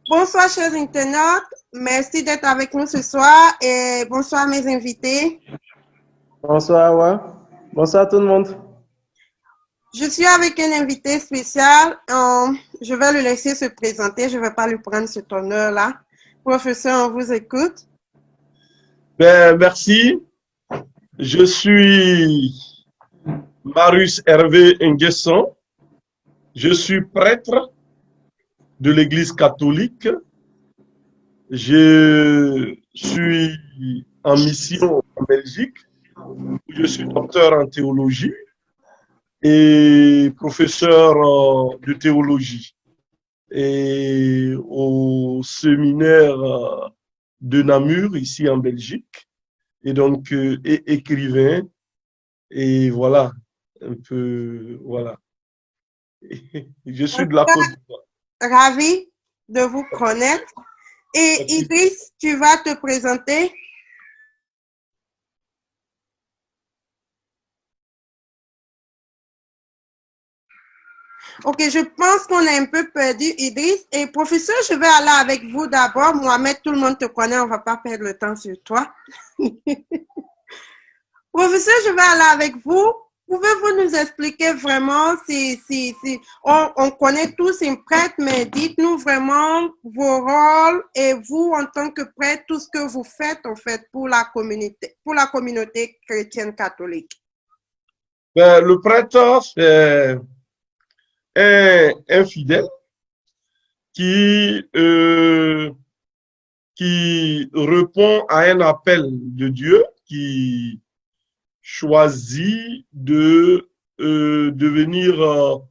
Bonsoir, chers internautes. Merci d'être avec nous ce soir et bonsoir, mes invités. Bonsoir, Awa. Bonsoir tout le monde. Je suis avec un invité spécial. Je vais le laisser se présenter. Je ne vais pas lui prendre cet honneur-là. Professeur, on vous écoute. Merci. Je suis Marius Hervé Nguesson. Je suis prêtre de l'Église catholique. Je suis en mission en Belgique. Je suis docteur en théologie et professeur de théologie et au séminaire de Namur, ici en Belgique. Et donc, écrivain. Et voilà, un peu, voilà. Je suis de la Côte d'Ivoire. Ravi de vous connaître. Et Idriss, tu vas te présenter. Ok, je pense qu'on a un peu perdu Idriss. Et professeur, je vais aller avec vous d'abord. Mohamed, tout le monde te connaît, on ne va pas perdre le temps sur toi. Professeur, je vais aller avec vous. Pouvez-vous nous expliquer vraiment on connaît tous un prêtre, mais dites-nous vraiment vos rôles et vous, en tant que prêtre, tout ce que vous faites, en fait, pour la communauté chrétienne catholique. Le prêtre, c'est un fidèle qui répond à un appel de Dieu, qui choisit de devenir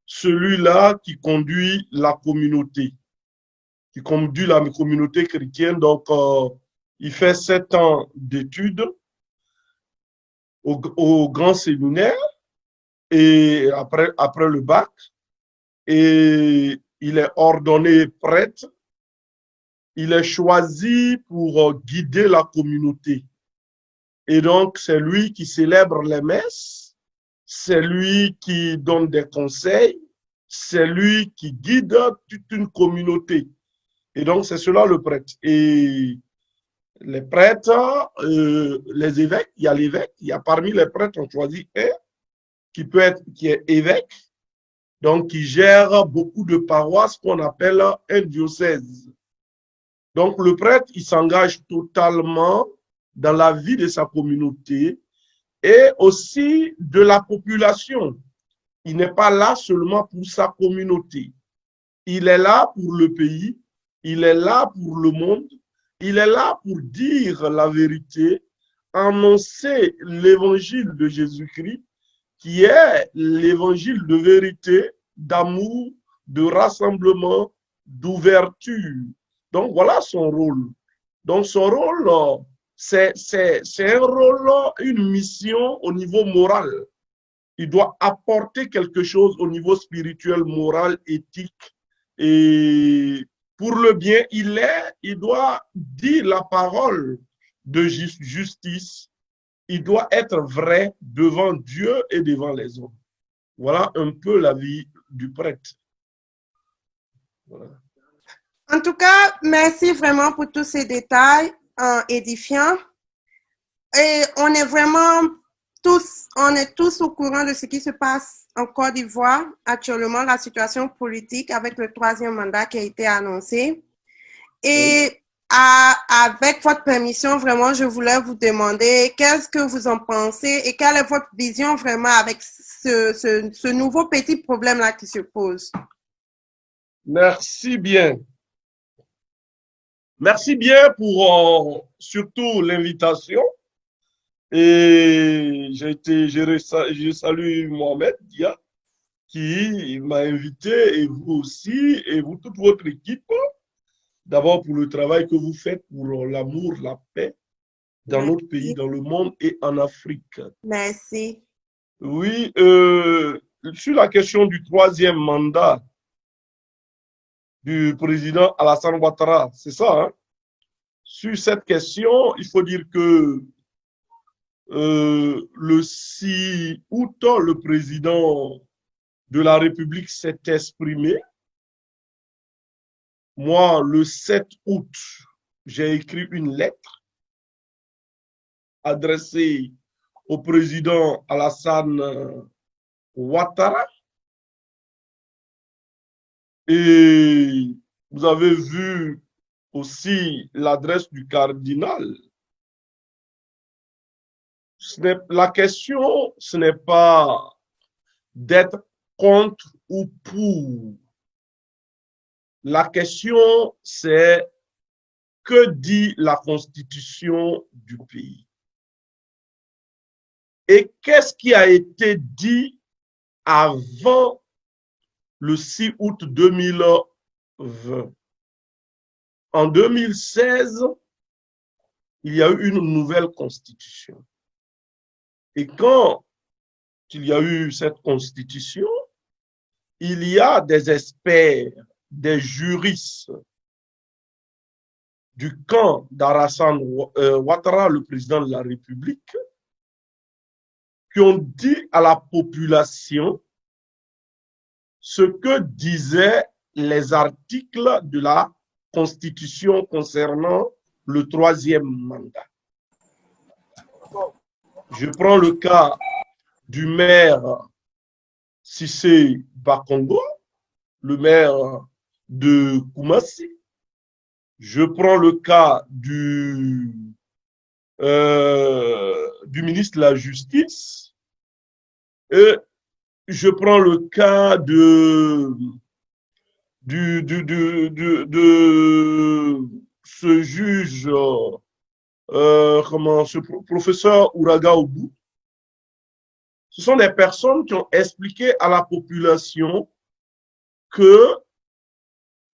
celui-là qui conduit la communauté, chrétienne. Donc, il fait 7 ans d'études au grand séminaire et après le bac, et il est ordonné prêtre. Il est choisi pour guider la communauté. Et donc, c'est lui qui célèbre les messes, c'est lui qui donne des conseils, c'est lui qui guide toute une communauté. Et donc, c'est cela le prêtre. Et les prêtres, les évêques, il y a l'évêque, il y a parmi les prêtres, on choisit un qui est évêque, donc qui gère beaucoup de paroisses qu'on appelle un diocèse. Donc, le prêtre, il s'engage totalement dans la vie de sa communauté et aussi de la population. Il n'est pas là seulement pour sa communauté. Il est là pour le pays, il est là pour le monde, il est là pour dire la vérité, annoncer l'évangile de Jésus-Christ, qui est l'évangile de vérité, d'amour, de rassemblement, d'ouverture. Donc, voilà son rôle. Donc, son rôle, c'est un rôle, une mission au niveau moral. Il doit apporter quelque chose au niveau spirituel, moral, éthique. Et pour le bien, il doit dire la parole de justice. Il doit être vrai devant Dieu et devant les hommes. Voilà un peu la vie du prêtre. Voilà. En tout cas, merci vraiment pour tous ces détails édifiants. Et on est tous au courant de ce qui se passe en Côte d'Ivoire actuellement, la situation politique avec le 3e mandat qui a été annoncé. Et avec votre permission, vraiment, je voulais vous demander qu'est-ce que vous en pensez et quelle est votre vision vraiment avec ce nouveau petit problème-là qui se pose. Merci bien. Merci bien pour surtout l'invitation. Et je salue Mohamed Dia qui m'a invité, et vous aussi, et vous, toute votre équipe, d'abord pour le travail que vous faites pour l'amour, la paix dans notre pays, dans le monde et en Afrique. Merci. Oui, sur la question du 3e mandat du président Alassane Ouattara, c'est ça, hein? Sur cette question, il faut dire que le 6 août, le président de la République s'est exprimé moi, le 7 août, j'ai écrit une lettre adressée au président Alassane Ouattara. Et vous avez vu aussi l'adresse du cardinal. La question, ce n'est pas d'être contre ou pour. La question, c'est que dit la Constitution du pays? Et qu'est-ce qui a été dit avant le 6 août 2020? En 2016, il y a eu une nouvelle constitution. Et quand il y a eu cette constitution, il y a des experts, des juristes du camp d'Alassane Ouattara, le président de la République, qui ont dit à la population ce que disaient les articles de la Constitution concernant le troisième mandat. Je prends le cas du maire Cissé Bakongo, le maire de Koumassi. Je prends le cas du ministre de la Justice. Et je prends le cas de ce juge, ce professeur Ouraga Oubou. Ce sont des personnes qui ont expliqué à la population que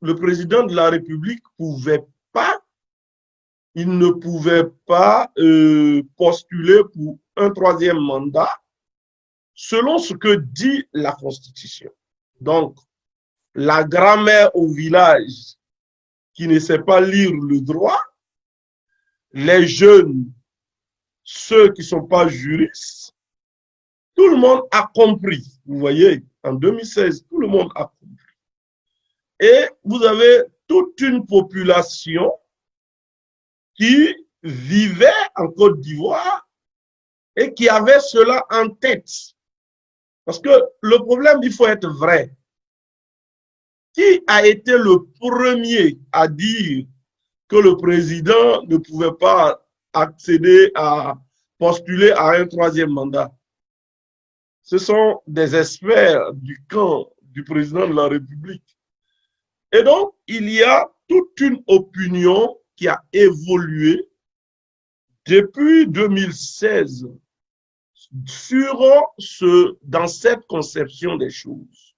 le président de la République il ne pouvait pas postuler pour un troisième mandat selon ce que dit la Constitution. Donc, la grand-mère au village qui ne sait pas lire le droit, les jeunes, ceux qui ne sont pas juristes, tout le monde a compris. Vous voyez, en 2016, tout le monde a compris. Et vous avez toute une population qui vivait en Côte d'Ivoire et qui avait cela en tête. Parce que le problème, il faut être vrai. Qui a été le premier à dire que le président ne pouvait pas accéder à postuler à un troisième mandat? Ce sont des experts du camp du président de la République. Et donc, il y a toute une opinion qui a évolué depuis 2016 dans cette conception des choses.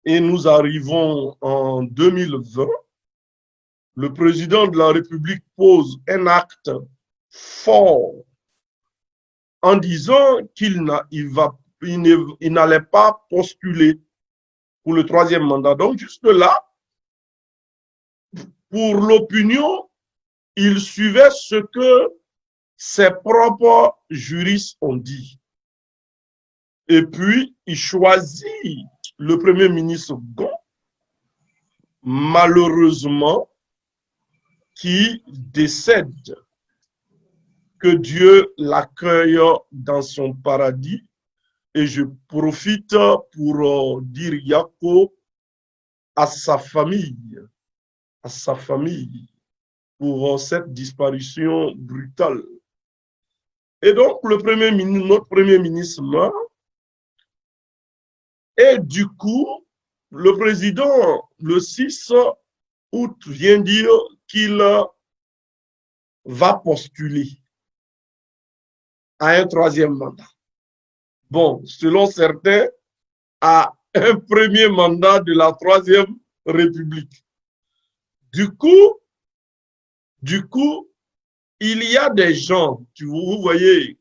Et nous arrivons en 2020. Le président de la République pose un acte fort en disant qu'il n'allait pas postuler pour le troisième mandat. Donc, juste là, pour l'opinion, il suivait ce que ses propres juristes ont dit. Et puis, il choisit le premier ministre Gon, malheureusement, qui décède. Que Dieu l'accueille dans son paradis. Et je profite pour dire Yako à sa famille, pour cette disparition brutale. Et donc, notre premier ministre meurt. Et du coup, le président, le 6 août, vient dire qu'il va postuler à un troisième mandat. Bon, selon certains, à un premier mandat de la Troisième République. Du coup, il y a des gens, vous voyez,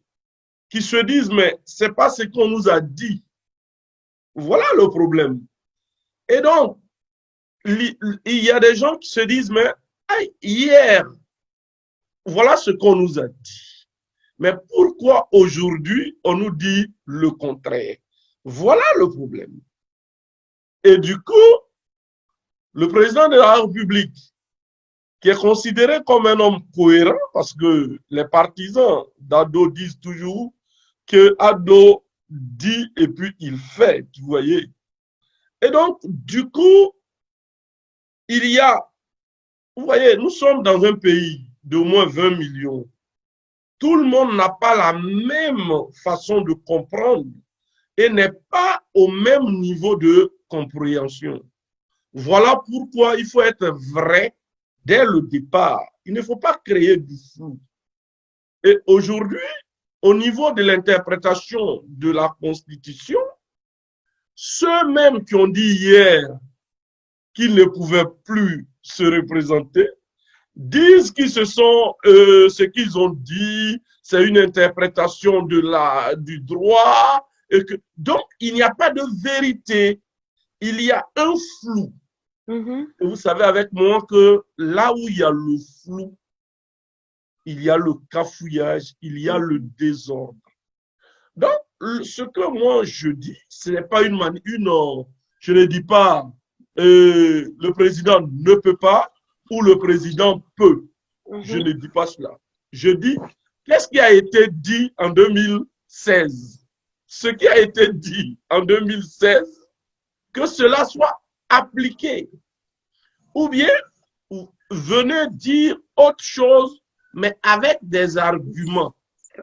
qui se disent, mais c'est pas ce qu'on nous a dit. Voilà le problème. Et donc, il y a des gens qui se disent, mais hier, voilà ce qu'on nous a dit. Mais pourquoi aujourd'hui, on nous dit le contraire? Voilà le problème. Et du coup, Le président de la République, qui est considéré comme un homme cohérent, parce que les partisans d'Ado disent toujours que Ado dit et puis il fait, vous voyez. Et donc, du coup, il y a, vous voyez, nous sommes dans un pays d'au moins 20 millions. Tout le monde n'a pas la même façon de comprendre et n'est pas au même niveau de compréhension. Voilà pourquoi il faut être vrai dès le départ. Il ne faut pas créer du flou. Et aujourd'hui, au niveau de l'interprétation de la Constitution, ceux-mêmes qui ont dit hier qu'ils ne pouvaient plus se représenter, disent qu'ils ce qu'ils ont dit, c'est une interprétation du droit. Donc, il n'y a pas de vérité. Il y a un flou. Et vous savez avec moi que là où il y a le flou, il y a le cafouillage, il y a le désordre. Donc, ce que moi je dis, ce n'est pas je ne dis pas le président ne peut pas ou le président peut. Je ne dis pas cela. Je dis, qu'est-ce qui a été dit en 2016? Ce qui a été dit en 2016, que cela soit appliqué. Ou bien, venez dire autre chose, mais avec des arguments.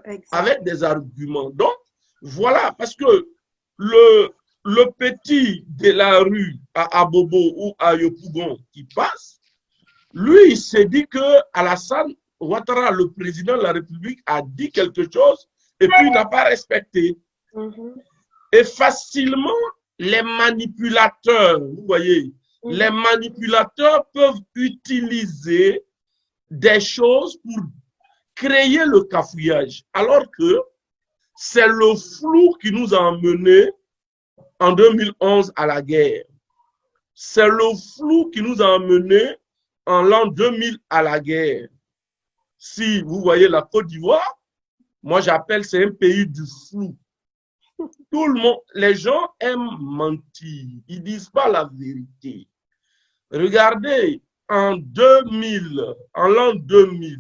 Exact. Avec des arguments. Donc, voilà, parce que le petit de la rue à Abobo ou à Yopougon qui passe, lui, il s'est dit que Alassane Ouattara, le président de la République, a dit quelque chose et puis il n'a pas respecté. Et facilement, les manipulateurs, vous voyez, les manipulateurs peuvent utiliser des choses pour créer le cafouillage, alors que c'est le flou qui nous a emmenés en 2011 à la guerre. C'est le flou qui nous a emmenés en l'an 2000 à la guerre. Si vous voyez la Côte d'Ivoire, moi j'appelle c'est un pays du flou. Tout le monde, les gens aiment mentir, ils disent pas la vérité. Regardez, en l'an 2000,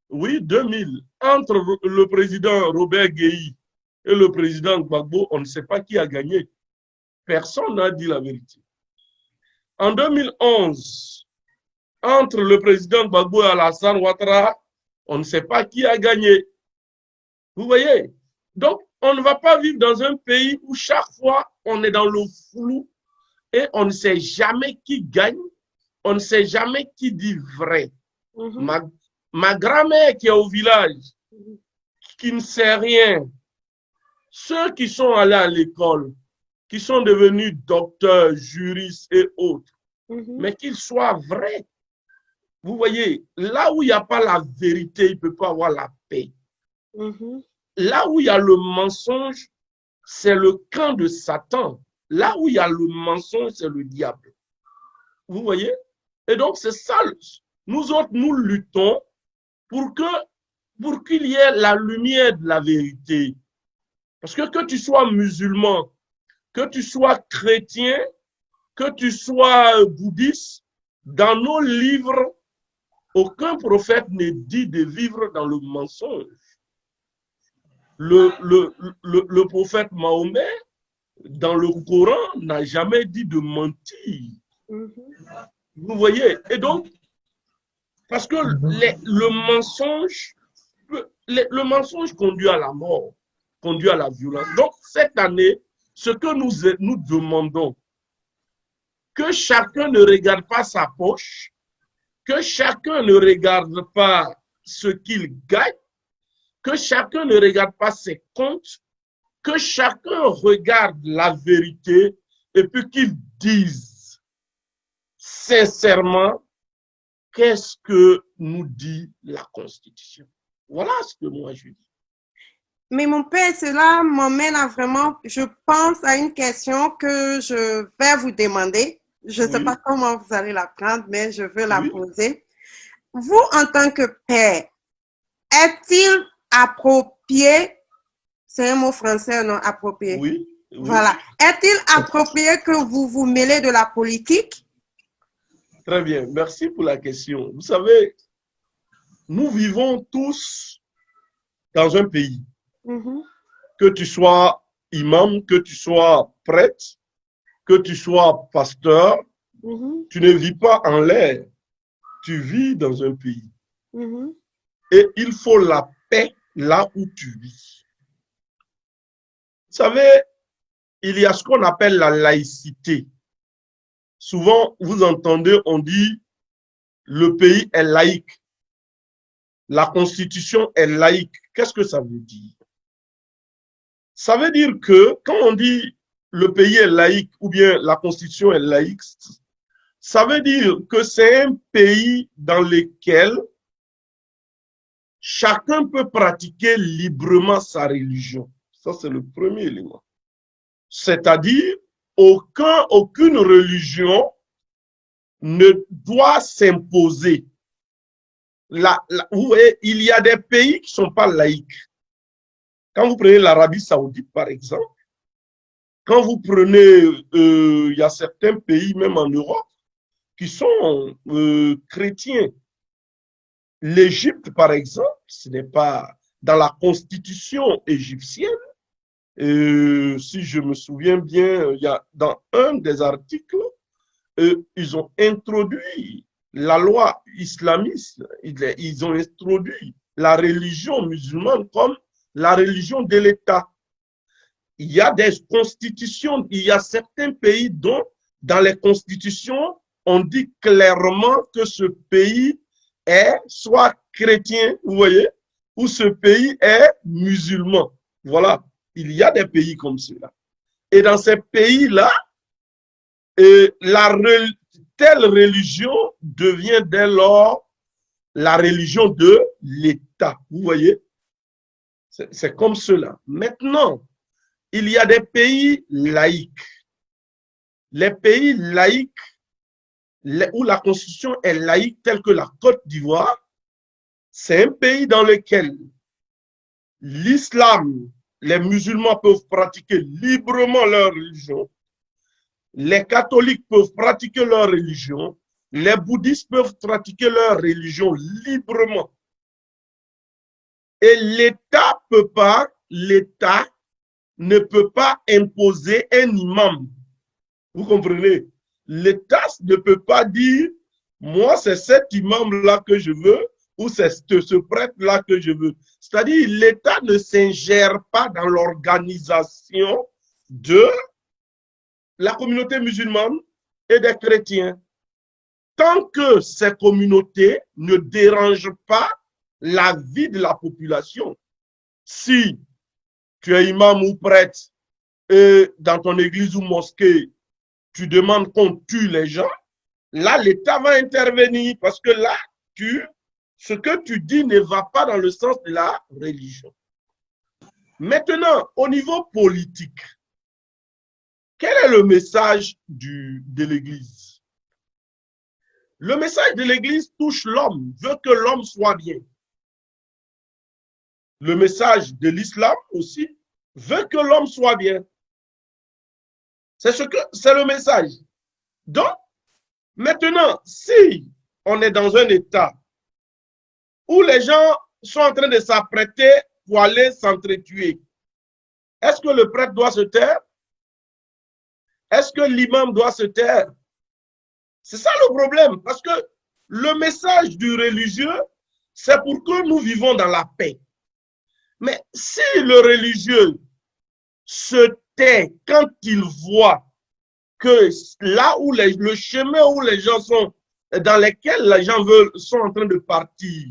oui, 2000, entre le président Robert Guéhi et le président Gbagbo, on ne sait pas qui a gagné. Personne n'a dit la vérité. En 2011, entre le président Gbagbo et Alassane Ouattara, on ne sait pas qui a gagné. Vous voyez? Donc, on ne va pas vivre dans un pays où chaque fois on est dans le flou et on ne sait jamais qui gagne, on ne sait jamais qui dit vrai. Ma grand-mère qui est au village, qui ne sait rien, ceux qui sont allés à l'école, qui sont devenus docteurs, juristes et autres, mais qu'ils soient vrais. Vous voyez, là où il n'y a pas la vérité, il ne peut pas avoir la paix. Là où il y a le mensonge, c'est le camp de Satan. Là où il y a le mensonge, c'est le diable. Vous voyez? Et donc, c'est ça. Nous autres, nous luttons pour qu'il y ait la lumière de la vérité. Parce que tu sois musulman, que tu sois chrétien, que tu sois bouddhiste, dans nos livres, aucun prophète ne dit de vivre dans le mensonge. Le prophète Mahomet, dans le Coran, n'a jamais dit de mentir. Vous voyez? Et donc, parce que le mensonge conduit à la mort, conduit à la violence. Donc, cette année, ce que nous demandons, que chacun ne regarde pas sa poche, que chacun ne regarde pas ce qu'il gagne, que chacun ne regarde pas ses comptes, que chacun regarde la vérité et puis qu'il dise sincèrement qu'est-ce que nous dit la Constitution. Voilà ce que moi je dis. Mais mon père, cela m'emmène à vraiment, je pense à une question que je vais vous demander. Je ne sais pas comment vous allez la prendre, mais je veux la poser. Vous, en tant que père, est-il approprié, c'est un mot français, non, approprié? Oui. Voilà. Est-il approprié que vous vous mêlez de la politique Très bien, merci pour la question. Vous savez, nous vivons tous dans un pays. Que tu sois imam, que tu sois prêtre, que tu sois pasteur, tu ne vis pas en l'air. Tu vis dans un pays. Et il faut la paix là où tu vis. Vous savez, il y a ce qu'on appelle la laïcité. Souvent, vous entendez, on dit, le pays est laïque. La constitution est laïque. Qu'est-ce que ça veut dire? Ça veut dire que quand on dit le pays est laïque ou bien la constitution est laïque, ça veut dire que c'est un pays dans lequel chacun peut pratiquer librement sa religion. Ça, c'est le premier élément. C'est-à-dire, aucune religion ne doit s'imposer. Vous voyez, il y a des pays qui ne sont pas laïques. Quand vous prenez l'Arabie Saoudite, par exemple, quand vous prenez, il y a certains pays, même en Europe, qui sont chrétiens. L'Égypte, par exemple, ce n'est pas dans la constitution égyptienne. Si je me souviens bien, il y a dans un des articles, ils ont introduit la loi islamiste, ils ont introduit la religion musulmane comme la religion de l'État. Il y a des constitutions, il y a certains pays dont, dans les constitutions, on dit clairement que ce pays est soit chrétien, vous voyez, ou ce pays est musulman. Voilà, il y a des pays comme cela. Et dans ces pays-là, telle religion devient dès lors la religion de l'État. Vous voyez, c'est comme cela. Maintenant, il y a des pays laïques. Les pays laïques où la constitution est laïque, telle que la Côte d'Ivoire, c'est un pays dans lequel l'islam, les musulmans peuvent pratiquer librement leur religion, les catholiques peuvent pratiquer leur religion, les bouddhistes peuvent pratiquer leur religion librement. Et l'État ne peut pas imposer un imam. Vous comprenez? L'État ne peut pas dire, moi c'est cet imam-là que je veux, ou c'est ce prêtre-là que je veux. C'est-à-dire, l'État ne s'ingère pas dans l'organisation de la communauté musulmane et des chrétiens. Tant que ces communautés ne dérangent pas la vie de la population. Si tu es imam ou prêtre et dans ton église ou mosquée, tu demandes qu'on tue les gens, là, l'État va intervenir parce que là, ce que tu dis ne va pas dans le sens de la religion. Maintenant, au niveau politique, quel est le message de l'Église? Le message de l'Église touche l'homme, veut que l'homme soit bien. Le message de l'islam aussi veut que l'homme soit bien. C'est le message. Donc, maintenant, si on est dans un état où les gens sont en train de s'apprêter pour aller s'entretuer, est-ce que le prêtre doit se taire? Est-ce que l'imam doit se taire? C'est ça le problème, parce que le message du religieux, c'est pour que nous vivons dans la paix. Mais si le religieux se tait quand il voit que là où le chemin où les gens sont, dans lequel les gens sont en train de partir,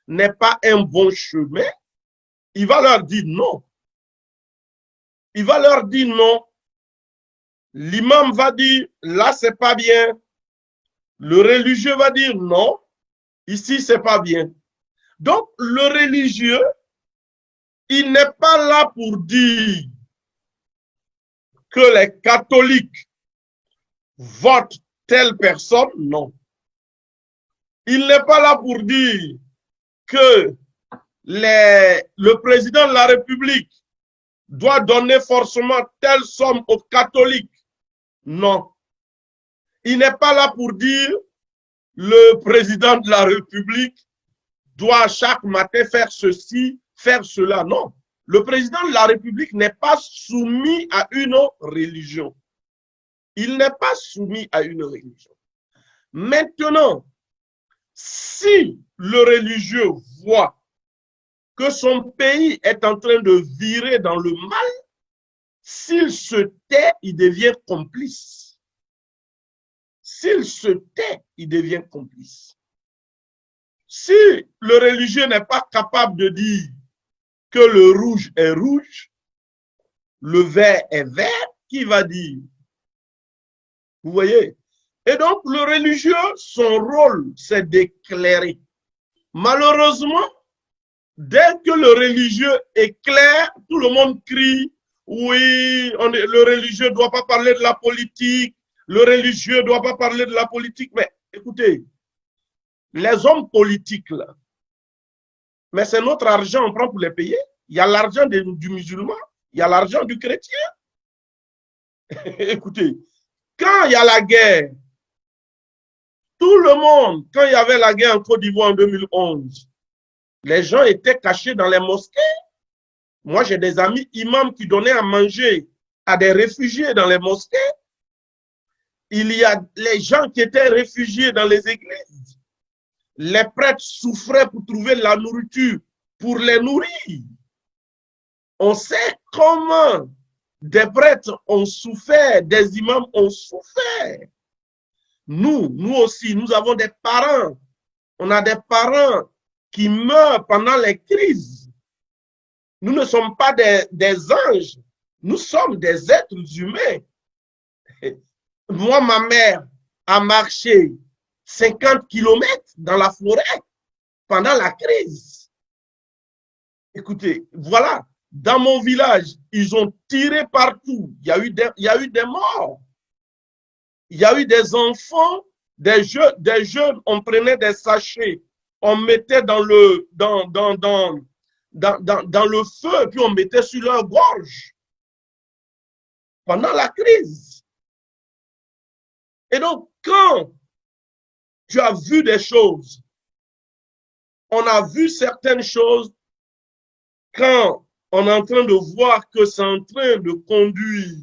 n'est pas un bon chemin, il va leur dire non. Il va leur dire non. L'imam va dire, là, c'est pas bien. Le religieux va dire non, ici, c'est pas bien. Donc, le religieux, il n'est pas là pour dire que les catholiques votent telle personne, non. Il n'est pas là pour dire que le président de la République doit donner forcément telle somme aux catholiques, non. Il n'est pas là pour dire le président de la République doit chaque matin faire ceci, faire cela. Non, le président de la République n'est pas soumis à une religion. Il n'est pas soumis à une religion. Maintenant, si le religieux voit que son pays est en train de virer dans le mal, s'il se tait, il devient complice. S'il se tait, il devient complice. Si le religieux n'est pas capable de dire que le rouge est rouge, le vert est vert, qui va dire? Vous voyez? Et donc, le religieux, son rôle, c'est d'éclairer. Malheureusement, dès que le religieux éclaire, tout le monde crie, oui, le religieux ne doit pas parler de la politique, le religieux ne doit pas parler de la politique. Mais écoutez, les hommes politiques, là, mais c'est notre argent, on prend pour les payer. Il y a l'argent du musulman, il y a l'argent du chrétien. Écoutez, quand il y a la guerre, tout le monde, quand il y avait la guerre en Côte d'Ivoire en 2011, les gens étaient cachés dans les mosquées. Moi, j'ai des amis imams qui donnaient à manger à des réfugiés dans les mosquées. Il y a les gens qui étaient réfugiés dans les églises. Les prêtres souffraient pour trouver la nourriture, pour les nourrir. On sait comment des prêtres ont souffert, des imams ont souffert. Nous aussi, nous avons des parents. On a des parents qui meurent pendant les crises. Nous ne sommes pas des anges, nous sommes des êtres humains. Moi, ma mère a marché 50 kilomètres dans la forêt pendant la crise. Écoutez, voilà, dans mon village, ils ont tiré partout. Il y a eu des morts. Il y a eu des enfants, des jeunes, on prenait des sachets, on mettait dans le feu, puis on mettait sur leur gorge pendant la crise. Et donc, quand tu as vu des choses, on a vu certaines choses, quand on est en train de voir que c'est en train de conduire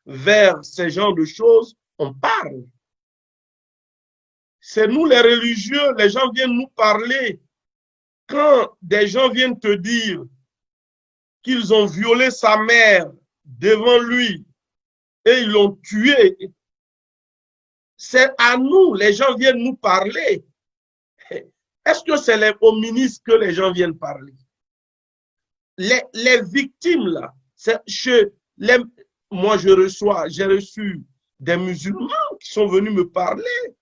vers ces genres de choses, on parle. C'est nous les religieux, les gens viennent nous parler. Quand des gens viennent te dire qu'ils ont violé sa mère devant lui et ils l'ont tué, c'est à nous, les gens viennent nous parler. Est-ce que c'est aux ministres que les gens viennent parler? Les victimes, là, moi j'ai reçu des musulmans qui sont venus me parler.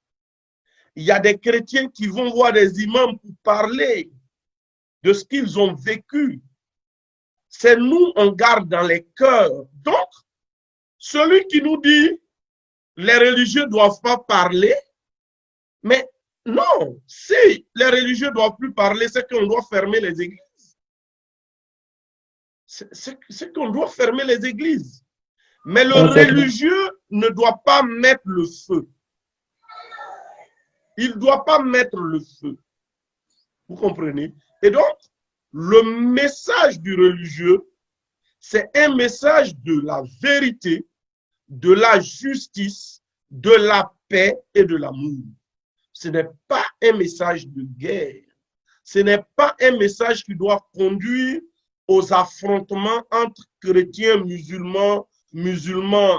Il y a des chrétiens qui vont voir des imams pour parler de ce qu'ils ont vécu. C'est nous, on garde dans les cœurs. Donc, celui qui nous dit les religieux ne doivent pas parler, mais non, si les religieux ne doivent plus parler, c'est qu'on doit fermer les églises. C'est qu'on doit fermer les églises. Mais le religieux ne doit pas mettre le feu. Il ne doit pas mettre le feu. Vous comprenez? Et donc, le message du religieux, c'est un message de la vérité, de la justice, de la paix et de l'amour. Ce n'est pas un message de guerre. Ce n'est pas un message qui doit conduire aux affrontements entre chrétiens, musulmans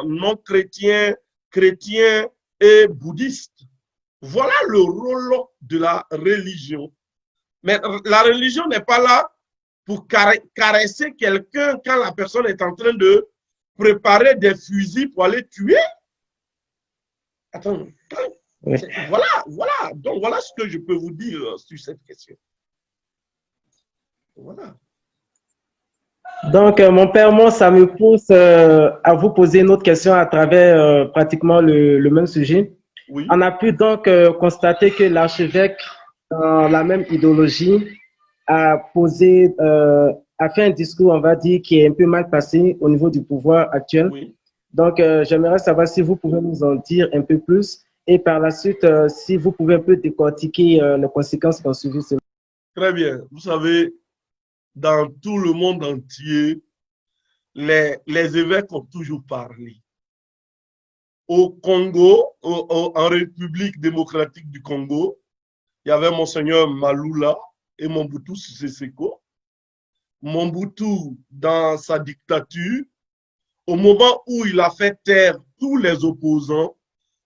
non chrétiens, chrétiens et bouddhistes. Voilà le rôle de la religion. Mais la religion n'est pas là pour caresser quelqu'un quand la personne est en train de préparer des fusils pour aller tuer. Attends, voilà. Donc voilà ce que je peux vous dire sur cette question. Voilà. Donc, mon père, moi, ça me pousse à vous poser une autre question à travers pratiquement le même sujet. Oui. On a pu donc constater que l'archevêque, dans la même idéologie, a fait un discours, on va dire, qui est un peu mal passé au niveau du pouvoir actuel. Oui. Donc, j'aimerais savoir si vous pouvez nous en dire un peu plus et par la suite, si vous pouvez un peu décortiquer les conséquences qui ont suivi cela. Très bien. Vous savez, dans tout le monde entier, les évêques ont toujours parlé. Au Congo, en République démocratique du Congo, il y avait Monseigneur Malula et Mobutu Sese Seko. Mobutu, dans sa dictature, au moment où il a fait taire tous les opposants,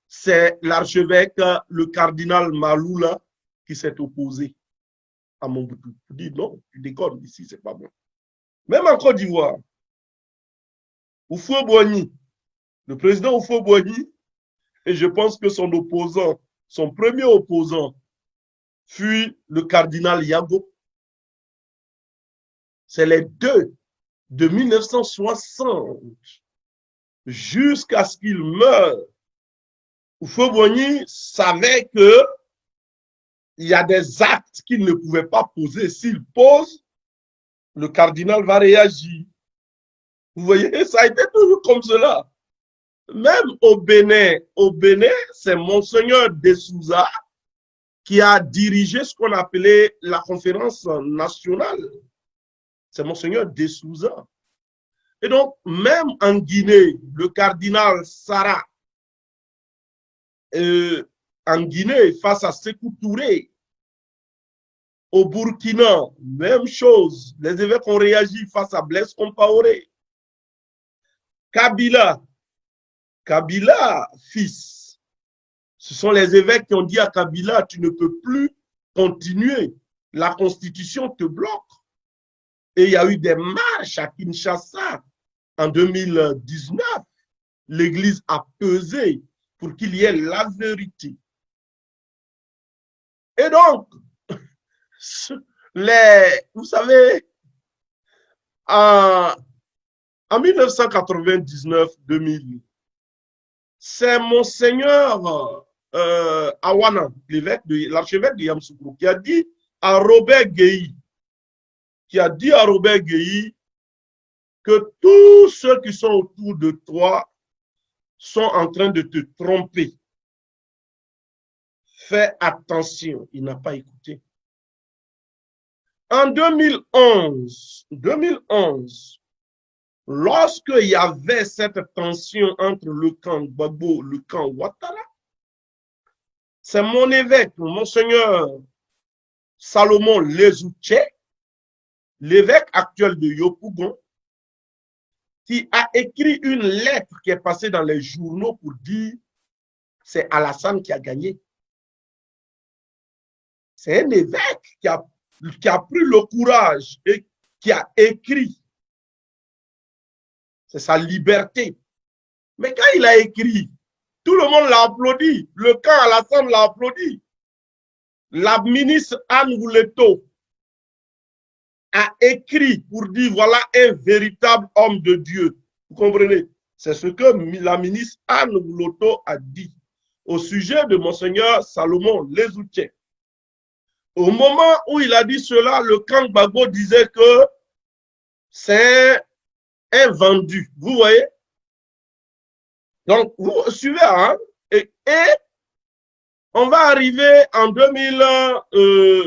c'est l'archevêque, le cardinal Malula, qui s'est opposé à Mobutu. Il dit non, tu déconnes, ici, c'est pas bon. Même en Côte d'Ivoire, Houphouët-Boigny, le président Houphouët-Boigny, et je pense que son opposant, son premier opposant, fut le cardinal Yago. C'est les deux de 1960 jusqu'à ce qu'il meure. Houphouët-Boigny savait que il y a des actes qu'il ne pouvait pas poser. S'il pose, le cardinal va réagir. Vous voyez, ça a été toujours comme cela. Même au Bénin, c'est Monseigneur de Souza qui a dirigé ce qu'on appelait la conférence nationale. C'est Monseigneur de Souza. Et donc, même en Guinée, le cardinal Sarah, en Guinée, face à Sékou Touré, au Burkina, même chose. Les évêques ont réagi face à Blaise Compaoré. Kabila, fils. Ce sont les évêques qui ont dit à Kabila, tu ne peux plus continuer. La constitution te bloque. Et il y a eu des marches à Kinshasa en 2019. L'Église a pesé pour qu'il y ait la vérité. Et donc, vous savez, en 1999-2000, c'est Monseigneur Awana, l'archevêque de Yamoussoukro, qui a dit à Robert Guéhi, que tous ceux qui sont autour de toi sont en train de te tromper. Fais attention, il n'a pas écouté. En 2011, lorsqu'il y avait cette tension entre le camp Gbagbo et le camp Ouattara, c'est mon évêque, Monseigneur Salomon Lezouche, l'évêque actuel de Yopougon, qui a écrit une lettre qui est passée dans les journaux pour dire c'est Alassane qui a gagné. C'est un évêque qui a pris le courage et qui a écrit. C'est sa liberté. Mais quand il a écrit, tout le monde l'a applaudi. Le camp Alassane l'a applaudi. La ministre Anne Gouleto a écrit pour dire voilà un véritable homme de Dieu. Vous comprenez? C'est ce que la ministre Anne Gouleto a dit au sujet de Monseigneur Salomon Lezouche. Au moment où il a dit cela, le camp Gbagbo disait que c'est un vendu. Vous voyez? Donc, vous suivez, hein? Et on va arriver en 2000,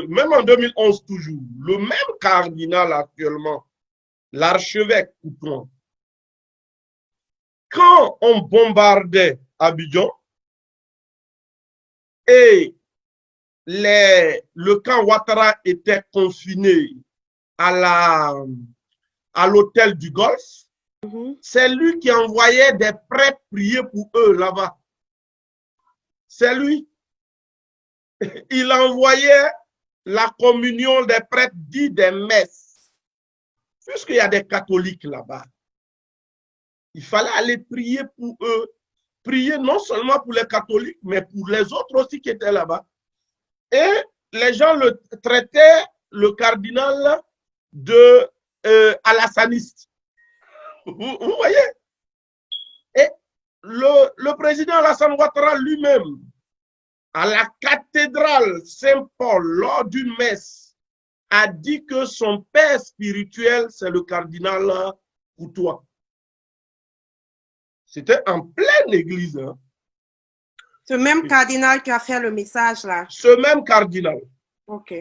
même en 2011 toujours, le même cardinal actuellement, l'archevêque Coutouin, quand on bombardait Abidjan et le camp Ouattara était confiné à l'hôtel du Golfe, c'est lui qui envoyait des prêtres prier pour eux là-bas. C'est lui. Il envoyait la communion des prêtres, dit des messes. Puisqu'il y a des catholiques là-bas, il fallait aller prier pour eux. Prier non seulement pour les catholiques, mais pour les autres aussi qui étaient là-bas. Et les gens le traitaient, le cardinal, de alassaniste. Vous voyez? Et le président Alassane Ouattara lui-même, à la cathédrale Saint-Paul, lors d'une messe, a dit que son père spirituel, c'est le cardinal Coutouin. C'était en pleine église. Hein. Ce même cardinal qui a fait le message là. Ce même cardinal. OK.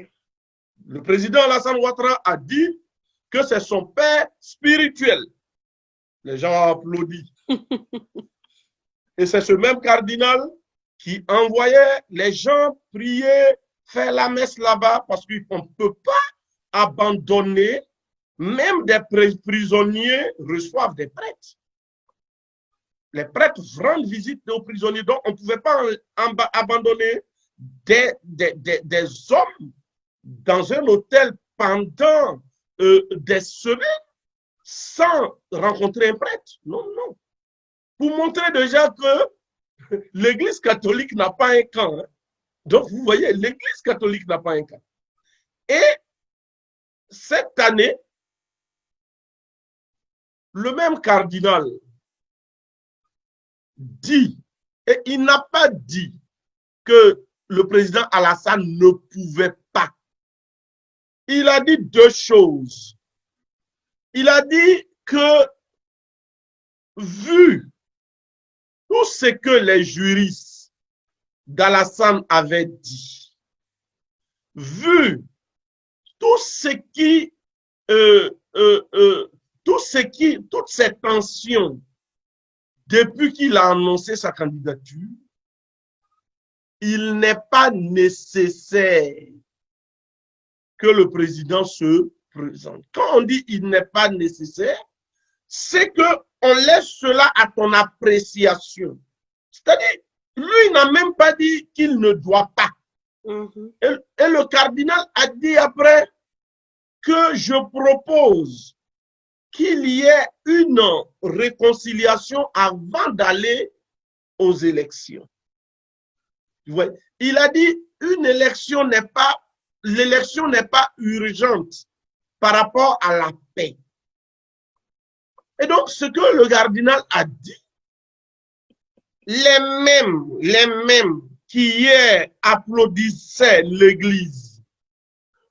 Le président Alassane Ouattara a dit que c'est son père spirituel. Les gens applaudissent. Et c'est ce même cardinal qui envoyait les gens prier, faire la messe là-bas, parce qu'on ne peut pas abandonner, même des prisonniers reçoivent des prêtres. Les prêtres rendent visite aux prisonniers, donc on ne pouvait pas abandonner des hommes dans un hôtel pendant des semaines sans rencontrer un prêtre. Non, non. Pour montrer déjà que l'Église catholique n'a pas un camp. Hein. Donc, vous voyez, l'Église catholique n'a pas un camp. Et cette année, le même cardinal dit, et il n'a pas dit que le président Alassane ne pouvait pas. Il a dit deux choses. Il a dit que, vu tout ce que les juristes d'Alassane avaient dit, vu tout ce qui, toutes ces tensions depuis qu'il a annoncé sa candidature, il n'est pas nécessaire que le président se présente. Quand on dit il n'est pas nécessaire, c'est qu'on laisse cela à ton appréciation. C'est-à-dire, lui n'a même pas dit qu'il ne doit pas. Et le cardinal a dit après que je propose qu'il y ait une réconciliation avant d'aller aux élections. Il a dit une élection n'est pas, l'élection n'est pas urgente par rapport à la paix. Et donc, ce que le cardinal a dit, les mêmes qui hier applaudissaient l'Église,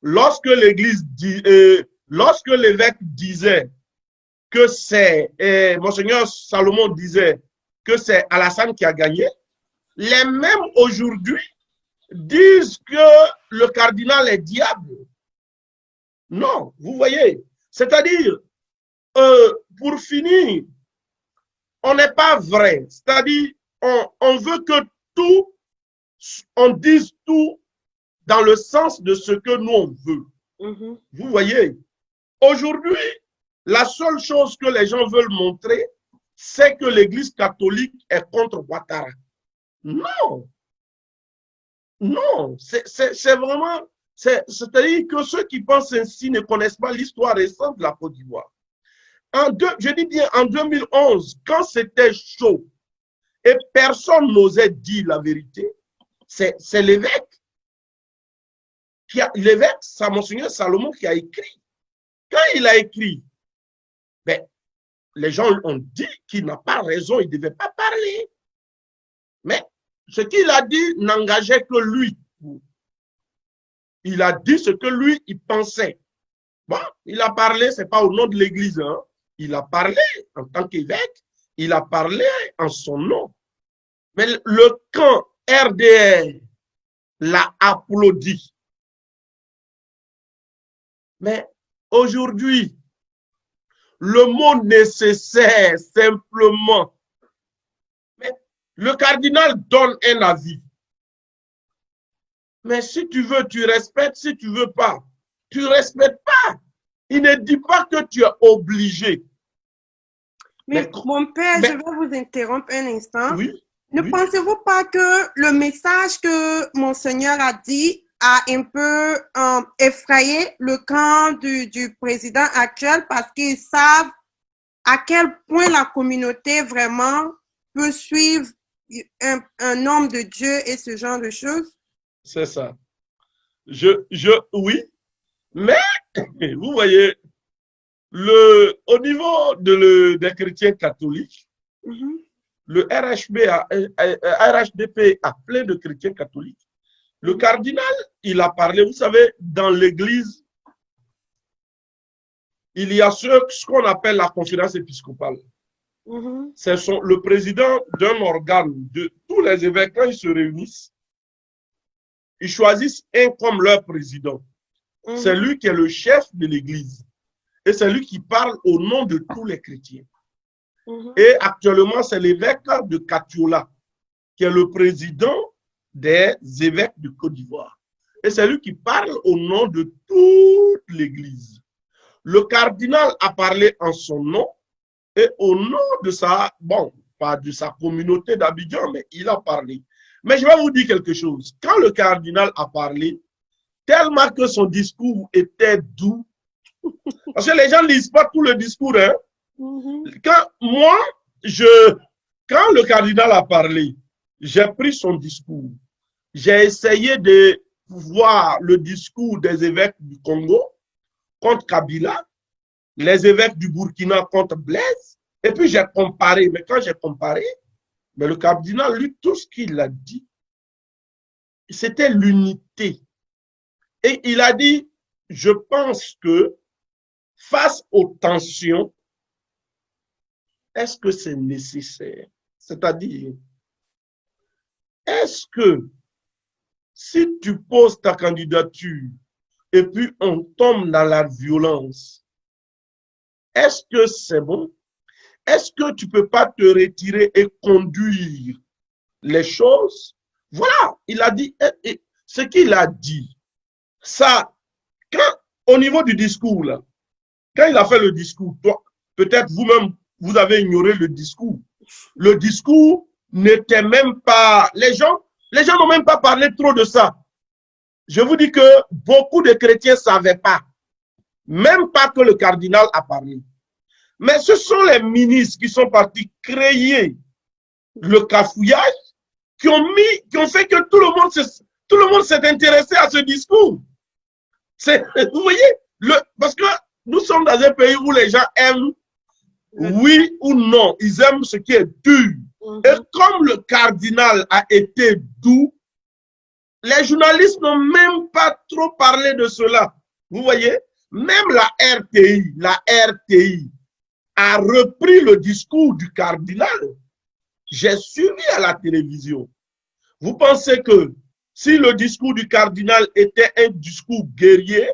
lorsque l'Église dit, lorsque l'évêque disait que c'est, Monseigneur Salomon disait que c'est Alassane qui a gagné, les mêmes aujourd'hui disent que le cardinal est diable. Non, vous voyez, c'est-à-dire, pour finir, on n'est pas vrai, c'est-à-dire, on veut que tout, on dise tout dans le sens de ce que nous on veut. Vous voyez, aujourd'hui, la seule chose que les gens veulent montrer, c'est que l'Église catholique est contre Ouattara. Non. Non, c'est vraiment, c'est-à-dire que ceux qui pensent ainsi ne connaissent pas l'histoire récente de la Côte d'Ivoire. Je dis bien en 2011, quand c'était chaud et personne n'osait dire la vérité, c'est l'évêque. L'évêque, c'est Monseigneur Salomon qui a écrit. Quand il a écrit, ben, les gens ont dit qu'il n'a pas raison, il ne devait pas parler. Mais ce qu'il a dit n'engageait que lui. Il a dit ce que lui, il pensait. Bon, il a parlé, ce n'est pas au nom de l'Église. Hein. Il a parlé en tant qu'évêque, il a parlé en son nom. Mais le camp RDR l'a applaudi. Mais aujourd'hui, le mot nécessaire, simplement, mais le cardinal donne un avis. Mais si tu veux, tu respectes. Si tu ne veux pas, tu ne respectes pas. Il ne dit pas que tu es obligé. Mais mon père, je vais vous interrompre un instant. Oui. Ne pensez-vous pas que le message que Monseigneur a dit a un peu effrayé le camp du président actuel parce qu'ils savent à quel point la communauté vraiment peut suivre un homme de Dieu et ce genre de choses? C'est ça. Oui, mais vous voyez, au niveau des chrétiens catholiques, le RHDP a plein de chrétiens catholiques. Le cardinal, il a parlé, vous savez, dans l'église, il y a ce qu'on appelle la conférence épiscopale. C'est le président d'un organe, de tous les évêques, quand ils se réunissent, ils choisissent un comme leur président. C'est lui qui est le chef de l'Église. Et c'est lui qui parle au nom de tous les chrétiens. Et actuellement, c'est l'évêque de Katiola, qui est le président des évêques de Côte d'Ivoire. Et c'est lui qui parle au nom de toute l'Église. Le cardinal a parlé en son nom et au nom de sa, bon, pas de sa communauté d'Abidjan, mais il a parlé. Mais je vais vous dire quelque chose. Quand le cardinal a parlé, tellement que son discours était doux, parce que les gens ne lisent pas tout le discours, hein. Quand le cardinal a parlé, j'ai pris son discours. J'ai essayé de voir le discours des évêques du Congo contre Kabila, les évêques du Burkina contre Blaise, et puis j'ai comparé. Mais quand j'ai comparé, mais le cardinal, lui, tout ce qu'il a dit, c'était l'unité. Et il a dit, je pense que face aux tensions, est-ce que c'est nécessaire? C'est-à-dire, est-ce que si tu poses ta candidature et puis on tombe dans la violence, est-ce que c'est bon? Est-ce que tu ne peux pas te retirer et conduire les choses? Voilà, il a dit, ce qu'il a dit, ça, au niveau du discours, là, quand il a fait le discours, toi, peut-être vous-même, vous avez ignoré le discours. Le discours n'était même pas, les gens n'ont même pas parlé trop de ça. Je vous dis que beaucoup de chrétiens ne savaient pas, même pas que le cardinal a parlé. Mais ce sont les ministres qui sont partis créer le cafouillage, qui ont fait que tout le monde s'est intéressé à ce discours. Vous voyez, parce que nous sommes dans un pays où les gens aiment oui ou non, ils aiment ce qui est dur. Et comme le cardinal a été doux, les journalistes n'ont même pas trop parlé de cela. Vous voyez, même la RTI a repris le discours du cardinal. J'ai suivi à la télévision. Vous pensez que si le discours du cardinal était un discours guerrier,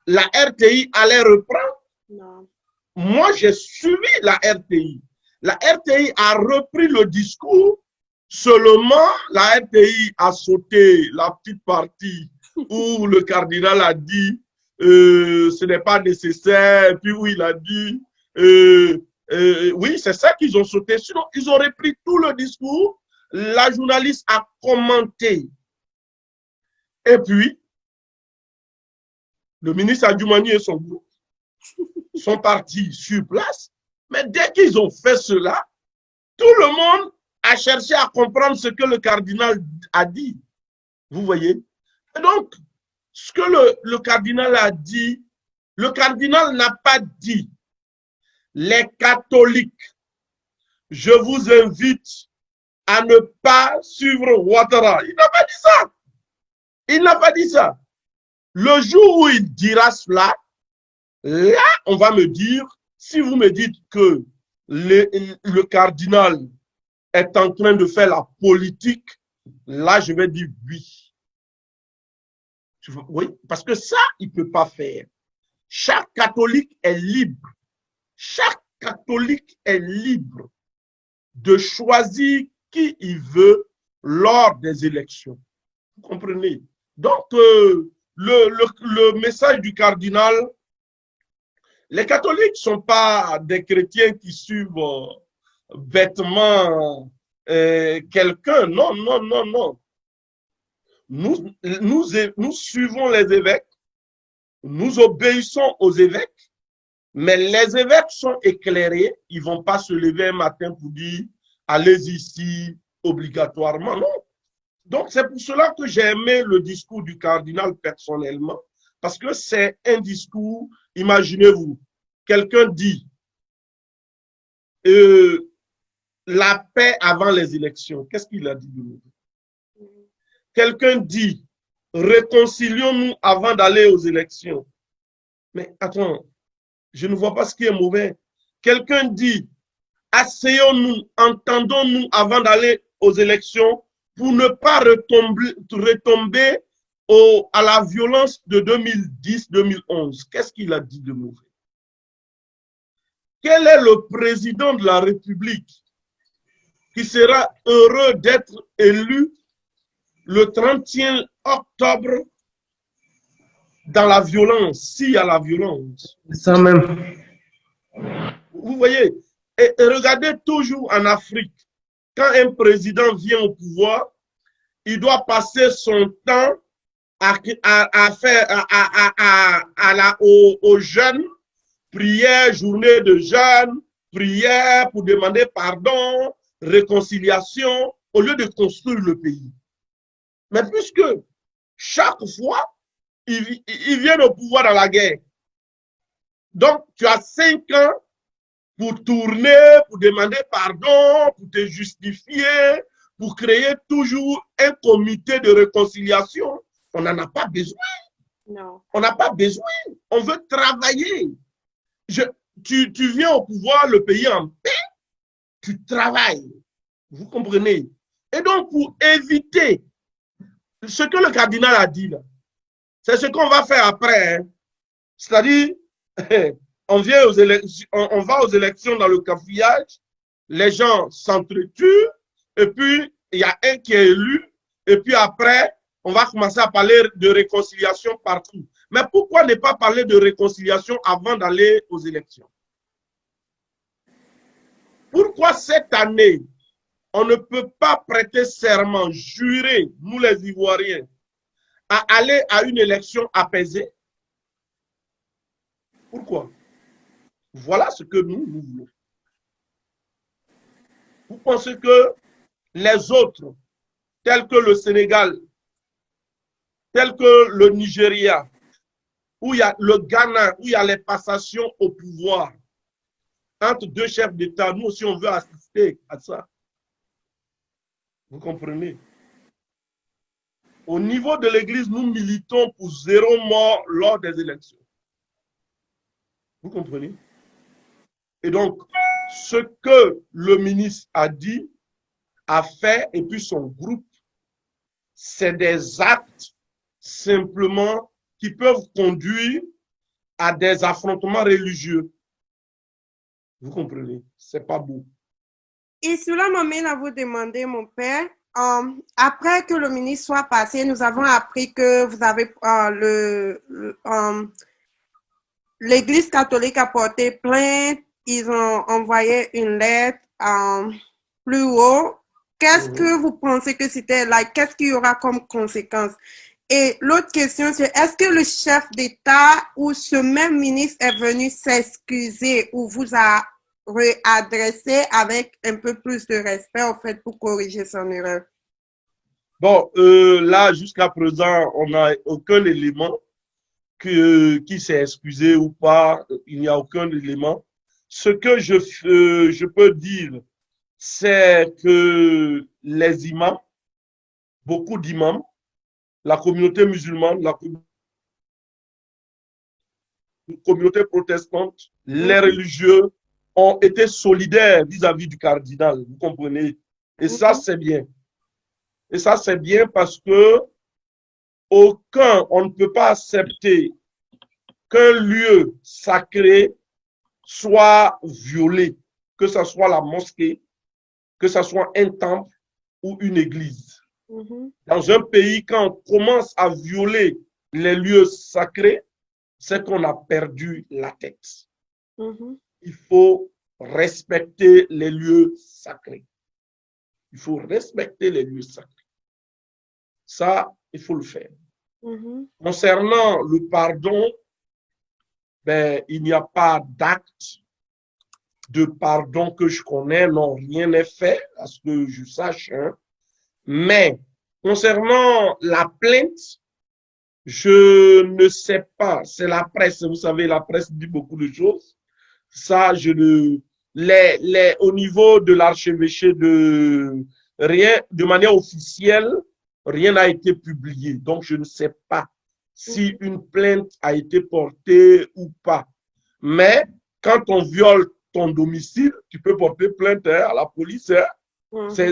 la RTI allait reprendre? Non. Moi, j'ai suivi la RTI. La RTI a repris le discours, seulement la RTI a sauté la petite partie où le cardinal a dit ce n'est pas nécessaire, puis où il a dit oui, c'est ça qu'ils ont sauté. Sinon, ils ont repris tout le discours. La journaliste a commenté. Et puis, le ministre Adjoumani et son groupe sont partis sur place. Mais dès qu'ils ont fait cela, tout le monde a cherché à comprendre ce que le cardinal a dit. Vous voyez? Et donc, ce que le cardinal a dit, le cardinal n'a pas dit les catholiques, je vous invite à ne pas suivre Ouattara. Il n'a pas dit ça. Il n'a pas dit ça. Le jour où il dira cela, là, on va me dire, si vous me dites que le cardinal est en train de faire la politique, là, je vais dire oui. Oui, parce que ça, il ne peut pas faire. Chaque catholique est libre. Chaque catholique est libre de choisir qui il veut lors des élections. Vous comprenez? Donc, le message du cardinal, les catholiques ne sont pas des chrétiens qui suivent bêtement quelqu'un. Non, non, non, non. Nous suivons les évêques, nous obéissons aux évêques, mais les évêques sont éclairés, ils ne vont pas se lever un matin pour dire allez ici obligatoirement, non. Donc c'est pour cela que j'ai aimé le discours du cardinal personnellement, parce que c'est un discours, imaginez-vous, quelqu'un dit la paix avant les élections, qu'est-ce qu'il a dit de nous? Quelqu'un dit réconcilions-nous avant d'aller aux élections. Mais attends, je ne vois pas ce qui est mauvais. Quelqu'un dit Asseyons-nous, entendons-nous avant d'aller aux élections pour ne pas retomber à la violence de 2010-2011. Qu'est-ce qu'il a dit de mauvais? Quel est le président de la République qui sera heureux d'être élu le 31 octobre dans la violence, s'il y a la violence? Ça même. Vous voyez, et regardez toujours en Afrique, quand un président vient au pouvoir, il doit passer son temps aux jeunes, prière, journée de jeûne, prière pour demander pardon, réconciliation, au lieu de construire le pays. Mais puisque chaque fois, ils viennent au pouvoir dans la guerre. Donc, tu as 5 ans pour tourner, pour demander pardon, pour te justifier, pour créer toujours un comité de réconciliation. On n'en a pas besoin. Non. On n'a pas besoin. On veut travailler. Tu viens au pouvoir, le pays en paix, tu travailles. Vous comprenez? Et donc, pour éviter ce que le cardinal a dit là, c'est ce qu'on va faire après. Hein. C'est-à-dire, on va aux élections dans le cafouillage, les gens s'entretuent, et puis il y a un qui est élu, et puis après, on va commencer à parler de réconciliation partout. Mais pourquoi ne pas parler de réconciliation avant d'aller aux élections? Pourquoi cette année, on ne peut pas prêter serment, jurer, nous les Ivoiriens, à aller à une élection apaisée? Pourquoi? Voilà ce que nous voulons. Vous pensez que les autres, tels que le Sénégal, tels que le Nigeria, où il y a le Ghana, où il y a les passations au pouvoir entre deux chefs d'État, nous aussi on veut assister à ça. Vous comprenez? Au niveau de l'Église, nous militons pour 0 mort lors des élections. Vous comprenez? Et donc, ce que le ministre a dit, a fait, et puis son groupe, c'est des actes simplement qui peuvent conduire à des affrontements religieux. Vous comprenez? C'est pas beau. Et cela m'amène à vous demander, mon père, après que le ministre soit passé, nous avons appris que vous avez l'Église catholique a porté plainte, ils ont envoyé une lettre plus haut. Qu'est-ce que vous pensez que c'était là? Qu'est-ce qu'il y aura comme conséquence? Et l'autre question, c'est est-ce que le chef d'État ou ce même ministre est venu s'excuser ou vous a réadressé avec un peu plus de respect, en fait, pour corriger son erreur? Bon, là, jusqu'à présent, on n'a aucun élément qui s'est excusé ou pas. Il n'y a aucun élément. Ce que je peux dire, c'est que les imams, beaucoup d'imams, la communauté musulmane, la communauté protestante, les religieux ont été solidaires vis-à-vis du cardinal, vous comprenez? Et ça, c'est bien. Et ça, c'est bien parce que on ne peut pas accepter qu'un lieu sacré soit violé, que ce soit la mosquée, que ce soit un temple ou une église. Dans un pays, quand on commence à violer les lieux sacrés, c'est qu'on a perdu la tête. Il faut respecter les lieux sacrés. Il faut respecter les lieux sacrés. Ça, il faut le faire. Concernant le pardon, ben, il n'y a pas d'acte de pardon que je connais. Non, rien n'est fait, à ce que je sache. Hein. Mais concernant la plainte, je ne sais pas. C'est la presse. Vous savez, la presse dit beaucoup de choses. Ça, au niveau de l'archevêché de manière officielle, rien n'a été publié. Donc, je ne sais pas si une plainte a été portée ou pas. Mais quand on viole ton domicile, tu peux porter plainte à la police. Hein. C'est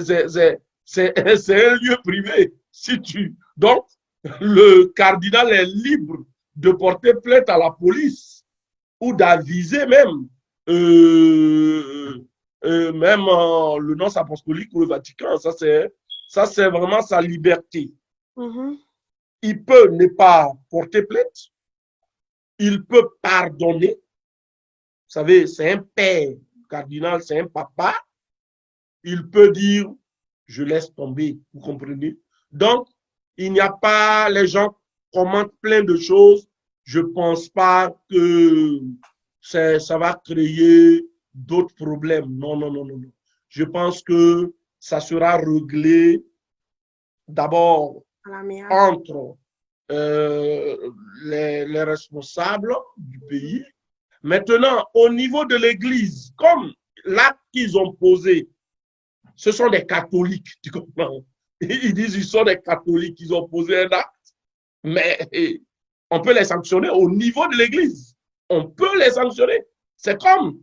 un lieu privé. Donc, le cardinal est libre de porter plainte à la police ou d'aviser même, le nonce apostolique ou le Vatican. Ça, c'est vraiment sa liberté. Il peut ne pas porter plainte. Il peut pardonner. Vous savez, c'est un père. Le cardinal, c'est un papa. Il peut dire, je laisse tomber. Vous comprenez? Donc, il n'y a pas, les gens commentent plein de choses. Je ne pense pas que ça va créer d'autres problèmes. Non, non, non, non, non. Je pense que ça sera réglé d'abord entre les responsables du pays. Maintenant, au niveau de l'Église, comme l'acte qu'ils ont posé, ce sont des catholiques, tu comprends? Ils disent qu'ils sont des catholiques, ils ont posé un acte, mais on peut les sanctionner au niveau de l'Église. On peut les sanctionner. C'est comme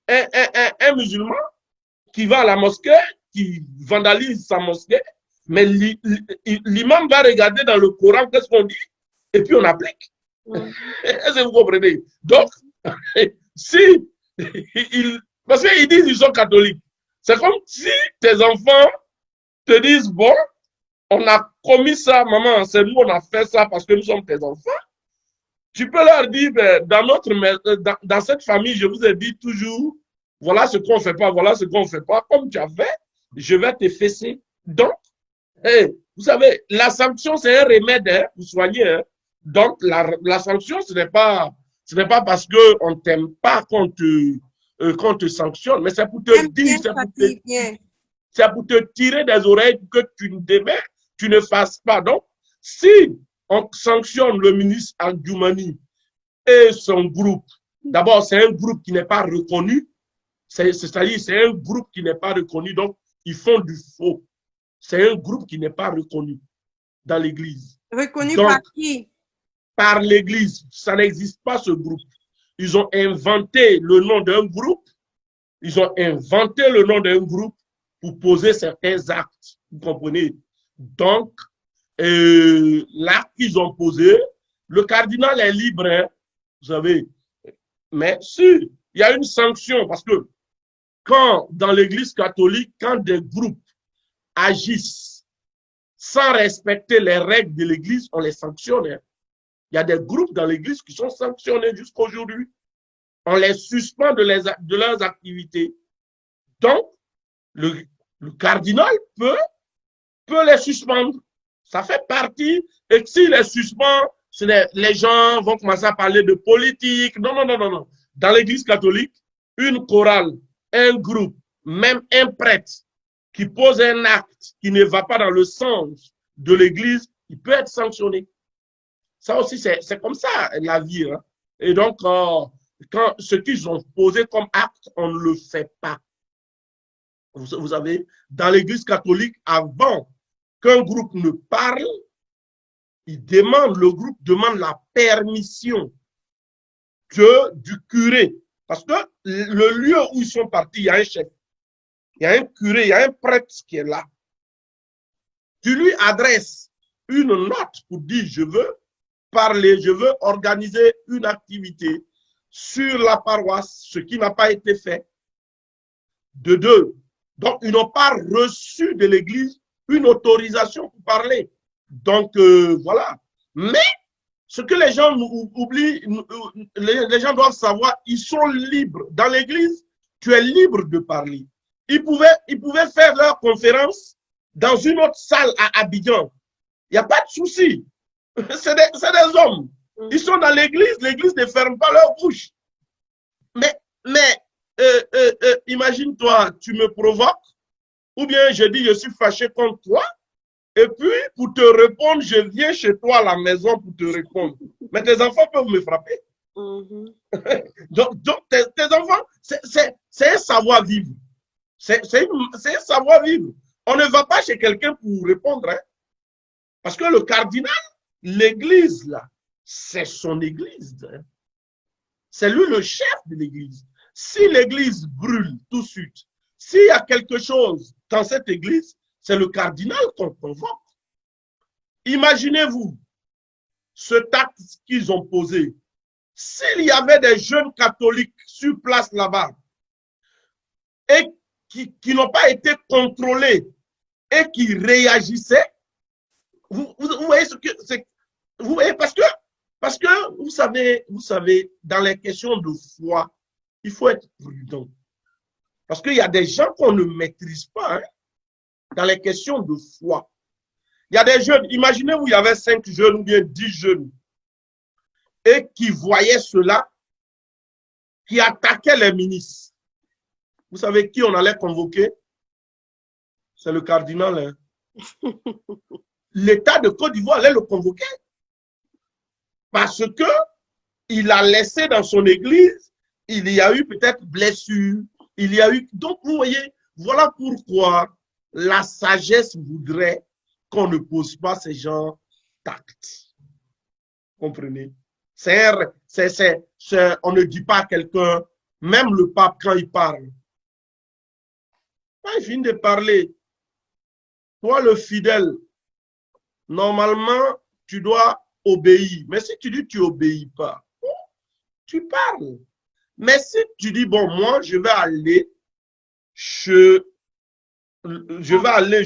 un musulman qui va à la mosquée, qui vandalise sa mosquée, mais l'imam va regarder dans le Coran qu'est-ce qu'on dit, et puis on applique. Est-ce que vous comprenez? Donc, parce qu'ils disent qu'ils sont catholiques. C'est comme si tes enfants te disent, bon, on a commis ça, maman, c'est nous, on a fait ça parce que nous sommes tes enfants. Tu peux leur dire, ben, dans cette famille, je vous ai dit toujours, voilà ce qu'on ne fait pas, voilà ce qu'on ne fait pas. Comme tu as fait, je vais te fesser. Donc, vous savez, la sanction, c'est un remède pour soigner. Hein. Donc, la sanction, ce n'est pas parce qu'on ne t'aime pas qu'on te sanctionne, mais c'est pour te dire, c'est pour te tirer des oreilles que tu ne fasses pas. Donc, si on sanctionne le ministre Adjoumani et son groupe, d'abord, c'est un groupe qui n'est pas reconnu, c'est-à-dire c'est un groupe qui n'est pas reconnu, donc ils font du faux. C'est un groupe qui n'est pas reconnu dans l'Église. Reconnu par qui? Par l'Église. Ça n'existe pas, ce groupe. Ils ont inventé le nom d'un groupe. Ils ont inventé le nom d'un groupe pour poser certains actes. Vous comprenez? Donc, l'acte qu'ils ont posé, le cardinal est libre, hein, vous savez. Mais si il y a une sanction, parce que quand dans l'Église catholique, quand des groupes agissent sans respecter les règles de l'Église, on les sanctionne. Hein. Il y a des groupes dans l'Église qui sont sanctionnés jusqu'à aujourd'hui. On les suspend de leurs activités. Donc, le cardinal peut les suspendre. Ça fait partie. Et s'il les suspend, les gens vont commencer à parler de politique. Non, non, non, non, non. Dans l'Église catholique, une chorale, un groupe, même un prêtre qui pose un acte qui ne va pas dans le sens de l'Église, il peut être sanctionné. Ça aussi, c'est comme ça la vie. Hein. Et donc, quand ce qu'ils ont posé comme acte, on ne le fait pas. Vous savez, dans l'Église catholique, avant qu'un groupe ne parle, le groupe demande la permission du curé. Parce que le lieu où ils sont partis, il y a un chef, il y a un curé, il y a un prêtre qui est là. Tu lui adresses une note pour dire, je veux parler, je veux organiser une activité sur la paroisse, ce qui n'a pas été fait. De deux, donc ils n'ont pas reçu de l'Église une autorisation pour parler. Donc, voilà. Mais, ce que les gens oublient, les gens doivent savoir, ils sont libres. Dans l'Église, tu es libre de parler. Ils pouvaient faire leur conférence dans une autre salle à Abidjan. Il n'y a pas de souci. C'est des hommes. Ils sont dans l'Église ne ferme pas leur bouche. Mais imagine-toi, tu me provoques, ou bien je dis je suis fâché contre toi, et puis pour te répondre, je viens chez toi à la maison pour te répondre. Mais tes enfants peuvent me frapper. Donc tes enfants, c'est un savoir-vivre. C'est un savoir-vivre. On ne va pas chez quelqu'un pour répondre. Hein. Parce que le cardinal, l'église, là, c'est son église. Hein. C'est lui le chef de l'église. Si l'église brûle tout de suite, s'il y a quelque chose dans cette église, c'est le cardinal qu'on convoque. Imaginez-vous ce acte qu'ils ont posé. S'il y avait des jeunes catholiques sur place là-bas et qui n'ont pas été contrôlés et qui réagissaient, vous voyez ce que c'est. Vous voyez, parce que vous savez, dans les questions de foi, il faut être prudent. Parce qu'il y a des gens qu'on ne maîtrise pas, hein, dans les questions de foi. Il y a des jeunes, imaginez-vous, il y avait 5 jeunes ou bien 10 jeunes, et qui voyaient cela, qui attaquaient les ministres. Vous savez qui on allait convoquer? C'est le cardinal. Hein. L'État de Côte d'Ivoire allait le convoquer. Parce que il a laissé dans son église, il y a eu peut-être blessure, il y a eu... Donc, vous voyez, voilà pourquoi la sagesse voudrait qu'on ne pose pas ces gens d'actes. Comprenez? On ne dit pas à quelqu'un, même le pape quand il parle, quand il finit de parler, toi le fidèle, normalement, tu dois obéir. Mais si tu dis que tu n'obéis pas, tu parles. Mais si tu dis, bon, moi, je vais aller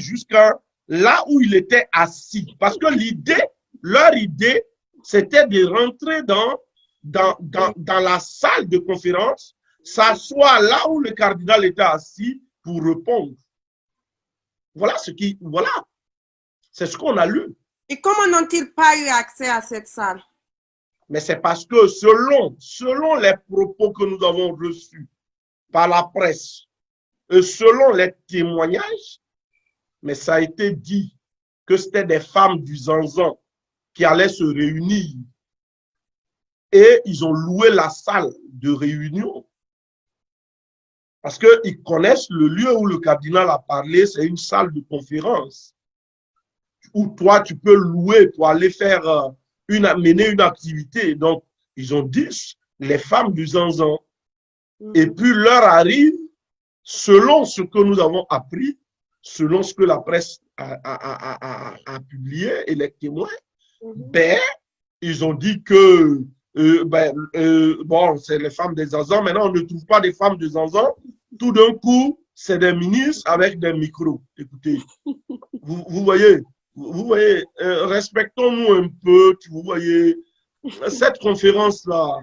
jusqu'à là où il était assis. Parce que leur idée, c'était de rentrer dans la salle de conférence, s'asseoir là où le cardinal était assis pour répondre. Voilà c'est ce qu'on a lu. Et comment n'ont-ils pas eu accès à cette salle? Mais c'est parce que selon les propos que nous avons reçus par la presse et selon les témoignages, mais ça a été dit que c'était des femmes du Zanzan qui allaient se réunir et ils ont loué la salle de réunion parce qu'ils connaissent le lieu où le cardinal a parlé, c'est une salle de conférence où toi tu peux louer pour aller faire mener une activité. Donc, ils ont dit, les femmes du Zanzan. Et puis, l'heure arrive, selon ce que nous avons appris, selon ce que la presse a publié et les témoins, ben, ils ont dit que, bon, c'est les femmes des Zanzan. Maintenant, on ne trouve pas des femmes des Zanzan. Tout d'un coup, c'est des ministres avec des micros. Écoutez, vous voyez, respectons-nous un peu, vous voyez, cette conférence-là,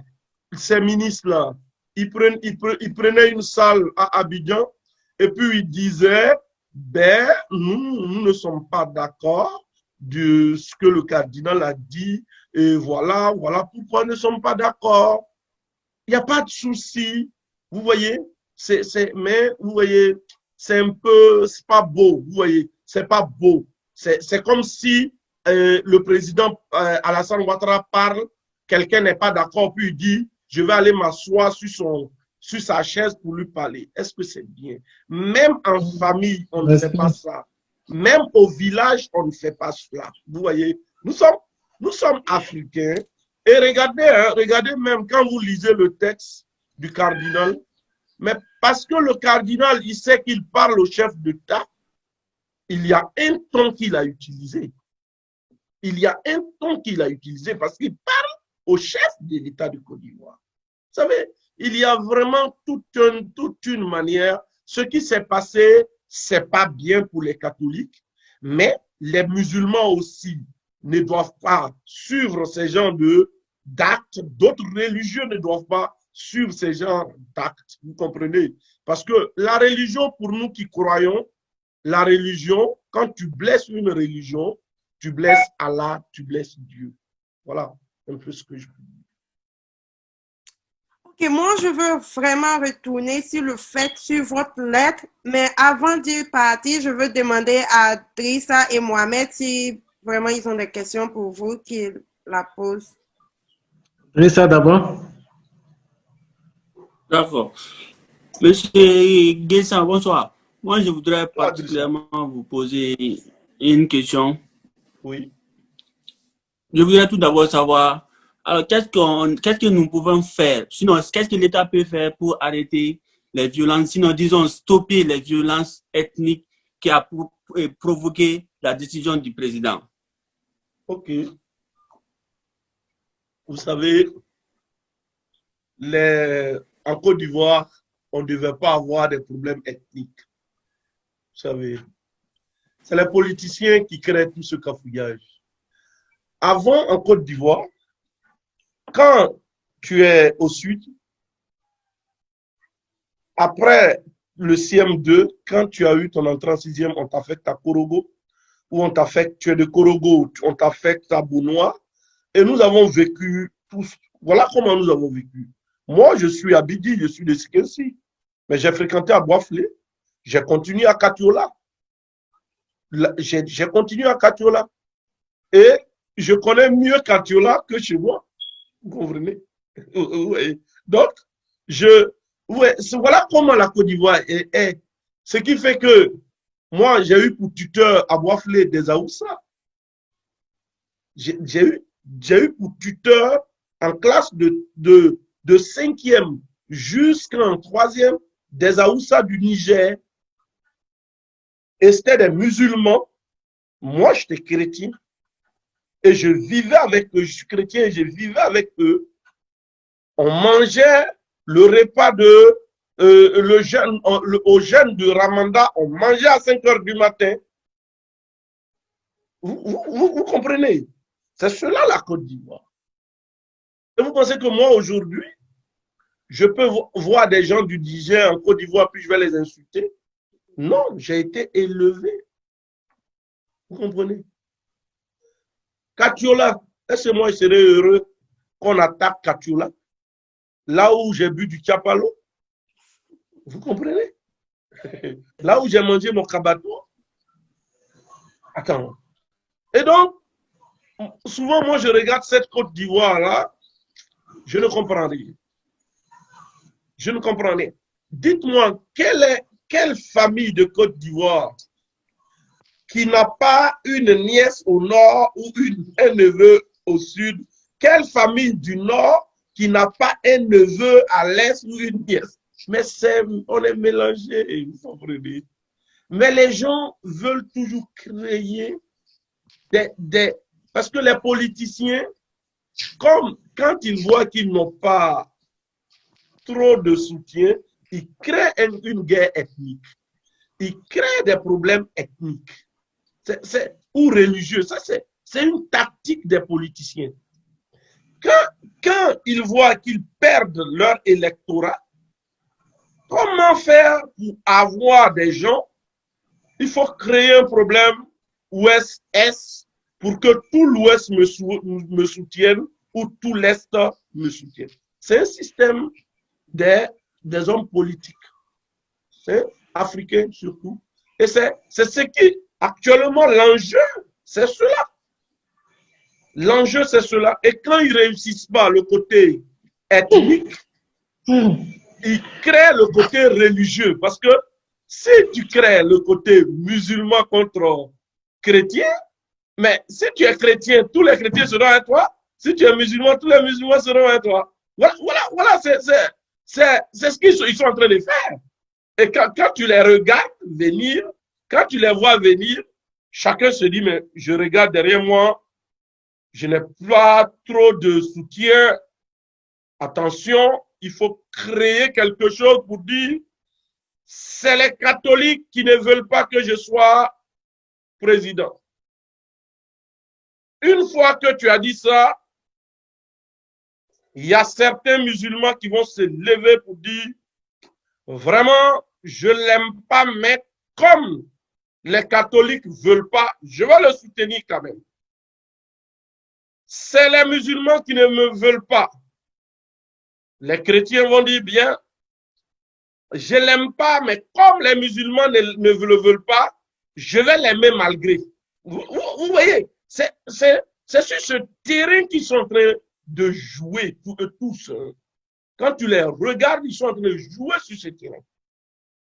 ces ministres-là, ils prenaient une salle à Abidjan et puis ils disaient, ben, nous ne sommes pas d'accord de ce que le cardinal a dit et voilà pourquoi nous ne sommes pas d'accord. Il n'y a pas de souci, vous voyez, mais vous voyez, c'est un peu, c'est pas beau, vous voyez, c'est pas beau. C'est comme si le président Alassane Ouattara parle, quelqu'un n'est pas d'accord, puis il dit, je vais aller m'asseoir sur sa chaise pour lui parler. Est-ce que c'est bien? Même en famille, on ne fait pas ça. Même au village, on ne fait pas cela. Vous voyez, nous sommes africains. Et regardez même quand vous lisez le texte du cardinal, mais parce que le cardinal, il sait qu'il parle au chef d'État, il y a un ton qu'il a utilisé. Il y a un ton qu'il a utilisé parce qu'il parle au chef de l'État de Côte d'Ivoire. Vous savez, il y a vraiment toute une manière. Ce qui s'est passé, c'est pas bien pour les catholiques, mais les musulmans aussi ne doivent pas suivre ces genres d'actes. D'autres religieux ne doivent pas suivre ces genres d'actes. Vous comprenez? Parce que la religion, pour nous qui croyons, la religion, quand tu blesses une religion, tu blesses Allah, tu blesses Dieu. Voilà un peu ce que je peux dire. Ok, moi je veux vraiment retourner sur votre lettre, mais avant d'y partir, je veux demander à Drissa et Mohamed si vraiment ils ont des questions pour vous qu'ils la posent. Drissa d'abord. D'accord. Monsieur Guessan, bonsoir. Moi, je voudrais particulièrement vous poser une question. Oui. Je voudrais tout d'abord savoir Alors, qu'est-ce que nous pouvons faire? Sinon, qu'est-ce que l'État peut faire pour arrêter les violences? Sinon, disons, stopper les violences ethniques qui a provoqué la décision du président. Ok. Vous savez, en Côte d'Ivoire, on ne devait pas avoir des problèmes ethniques. Vous savez, c'est les politiciens qui créent tout ce cafouillage. Avant, en Côte d'Ivoire, quand tu es au sud, après le CM2, quand tu as eu ton entrée en sixième, on t'affecte à Korogo, ou on t'affecte, tu es de Korogo, on t'affecte à Bounois, et nous avons vécu tous, voilà comment nous avons vécu. Moi, je suis à Bidi, je suis de Sikensi, mais j'ai fréquenté à Boisflé, j'ai continué à Katiola, j'ai continué à Katiola, et je connais mieux Katiola que chez moi. Vous comprenez? Donc, voilà comment la Côte d'Ivoire est. Ce qui fait que moi, j'ai eu pour tuteur à Boisflé des Aoussa. J'ai eu pour tuteur en classe de cinquième jusqu'en troisième des Aoussa du Niger. Et c'était des musulmans. Moi, j'étais chrétien. Et je vivais avec eux, je suis chrétien et je vivais avec eux. On mangeait le repas au jeûne de Ramanda, on mangeait à 5 heures du matin. Vous comprenez? C'est cela la Côte d'Ivoire. Et vous pensez que moi aujourd'hui, je peux voir des gens du Niger en Côte d'Ivoire puis je vais les insulter? Non, j'ai été élevé. Vous comprenez? Katiola, est-ce que moi je serais heureux qu'on attaque Katiola? Là où j'ai bu du Tchapalo? Vous comprenez? Là où j'ai mangé mon kabato? Attends. Et donc, souvent moi je regarde cette Côte d'Ivoire-là, je ne comprends rien. Je ne comprends rien. Dites-moi, quelle famille de Côte d'Ivoire qui n'a pas une nièce au nord ou un neveu au sud? Quelle famille du nord qui n'a pas un neveu à l'est ou une nièce? Mais on est mélangés, vous comprenez. Mais les gens veulent toujours créer parce que les politiciens, comme quand ils voient qu'ils n'ont pas trop de soutien, ils créent une guerre ethnique. Ils créent des problèmes ethniques. Ou religieux. Ça, c'est une tactique des politiciens. Quand ils voient qu'ils perdent leur électorat, comment faire pour avoir des gens? Il faut créer un problème ouest-est pour que tout l'ouest me soutienne ou tout l'est me soutienne. C'est un système des hommes politiques, africains surtout. Et c'est ce qui, actuellement, l'enjeu, c'est cela. L'enjeu, c'est cela. Et quand ils ne réussissent pas le côté ethnique, ils créent le côté religieux. Parce que si tu crées le côté musulman contre chrétien, mais si tu es chrétien, tous les chrétiens seront à toi. Si tu es musulman, tous les musulmans seront à toi. Voilà, c'est ce qu'ils sont en train de faire. Et quand tu les regardes venir, quand tu les vois venir, chacun se dit, mais je regarde derrière moi, je n'ai pas trop de soutien. Attention, il faut créer quelque chose pour dire, c'est les catholiques qui ne veulent pas que je sois président. Une fois que tu as dit ça, il y a certains musulmans qui vont se lever pour dire, vraiment, je ne l'aime pas, mais comme les catholiques ne veulent pas, je vais le soutenir quand même. C'est les musulmans qui ne me veulent pas. Les chrétiens vont dire, bien, je ne l'aime pas, mais comme les musulmans ne le veulent pas, je vais l'aimer malgré. Vous voyez, c'est sur ce terrain qu'ils sont en train de jouer, tous. Quand tu les regardes, ils sont en train de jouer sur ce terrain.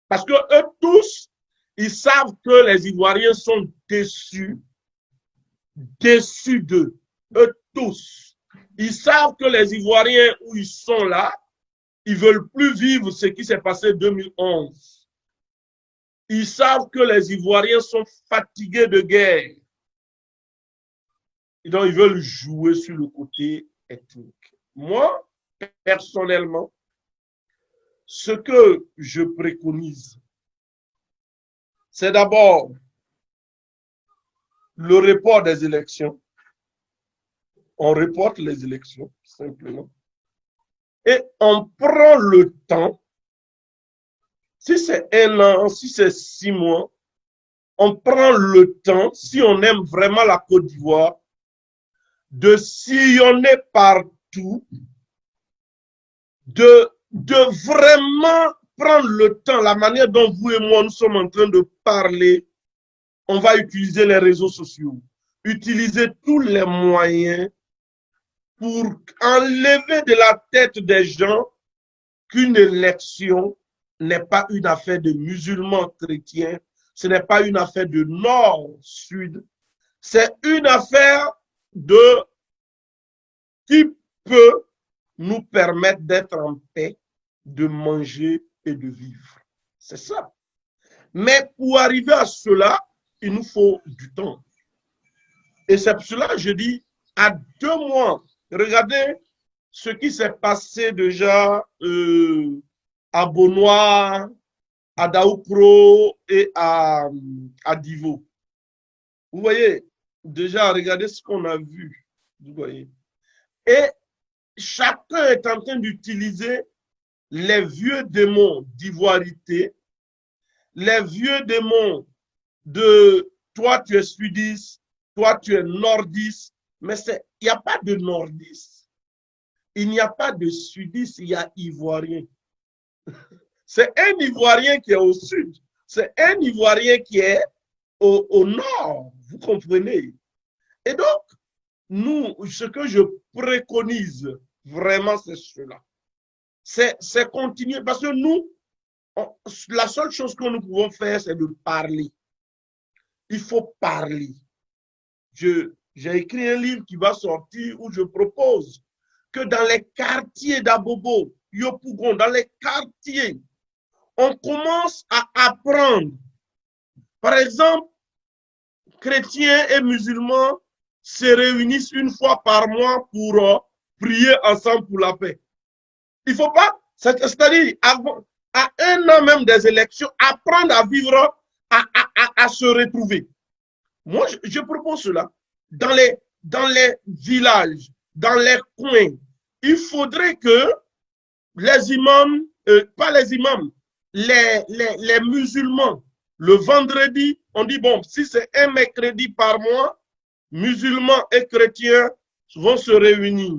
Parce que eux tous, ils savent que les Ivoiriens sont déçus d'eux. Eux tous. Ils savent que les Ivoiriens où ils sont là, ils veulent plus vivre ce qui s'est passé en 2011. Ils savent que les Ivoiriens sont fatigués de guerre. Et donc, ils veulent jouer sur le côté ethnique. Moi, personnellement, ce que je préconise, c'est d'abord le report des élections. On reporte les élections, simplement. Et on prend le temps, si c'est 1 an, si c'est 6 mois, on prend le temps, si on aime vraiment la Côte d'Ivoire, de sillonner partout, de vraiment prendre le temps, la manière dont vous et moi nous sommes en train de parler. On va utiliser les réseaux sociaux, utiliser tous les moyens pour enlever de la tête des gens qu'une élection n'est pas une affaire de musulmans chrétiens, ce n'est pas une affaire de nord-sud, c'est une affaire de qui peut nous permettre d'être en paix, de manger et de vivre. C'est ça. Mais pour arriver à cela, il nous faut du temps. Et c'est pour cela que je dis, à 2 mois, regardez ce qui s'est passé déjà à Beaunois, à Daoukro et à Divo. Vous voyez, déjà, regardez ce qu'on a vu. Vous voyez. Et chacun est en train d'utiliser les vieux démons d'ivoirité, les vieux démons de toi tu es sudiste, toi tu es nordiste, mais il n'y a pas de nordiste, il n'y a pas de sudiste, il y a ivoirien. C'est un Ivoirien qui est au sud, c'est un Ivoirien qui est au nord, vous comprenez? Et donc, nous, ce que je préconise vraiment, c'est cela. C'est continuer, parce que nous, la seule chose que nous pouvons faire, c'est de parler. Il faut parler. J'ai écrit un livre qui va sortir où je propose que dans les quartiers d'Abobo, Yopougon, dans les quartiers, on commence à apprendre. Par exemple, chrétiens et musulmans se réunissent 1 fois par mois pour prier ensemble pour la paix. Il ne faut pas, c'est-à-dire à 1 an même des élections, apprendre à vivre, à se retrouver. Moi, je propose cela. Dans les villages, dans les coins, il faudrait que les imams, pas les imams, les musulmans, le vendredi, on dit, bon, si c'est un mercredi par mois, musulmans et chrétiens vont se réunir.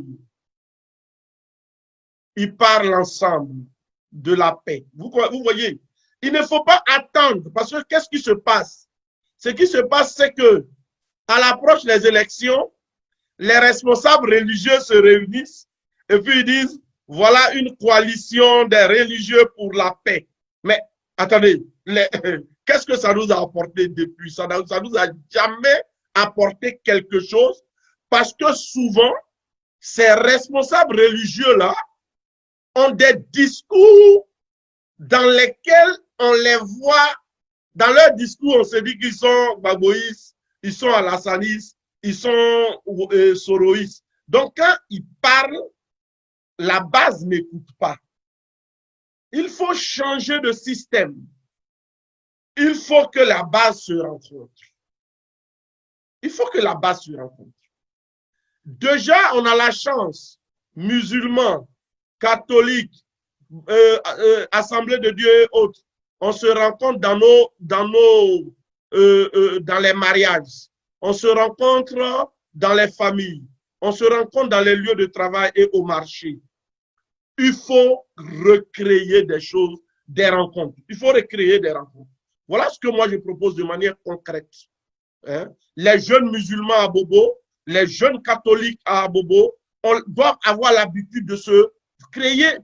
Ils parlent ensemble de la paix. Vous voyez, il ne faut pas attendre, parce que qu'est-ce qui se passe? Ce qui se passe, c'est que à l'approche des élections, les responsables religieux se réunissent et puis ils disent, voilà une coalition des religieux pour la paix. Mais attendez, qu'est-ce que ça nous a apporté depuis? Ça nous a jamais apporté quelque chose, parce que souvent, ces responsables religieux-là ont des discours dans lesquels on les voit, dans leur discours, on se dit qu'ils sont baboïstes, ils sont alassanistes, ils sont soroïstes. Donc, quand ils parlent, la base n'écoute pas. Il faut changer de système. Il faut que la base se rencontre. Il faut que la base se rencontre. Déjà, on a la chance, musulmans, catholiques, Assemblée de Dieu et autres, on se rencontre dans les mariages, on se rencontre dans les familles, on se rencontre dans les lieux de travail et au marché. Il faut recréer des choses, des rencontres. Il faut recréer des rencontres. Voilà ce que moi je propose de manière concrète. Hein? Les jeunes musulmans à Bobo, les jeunes catholiques à Bobo, on doit avoir l'habitude de se créer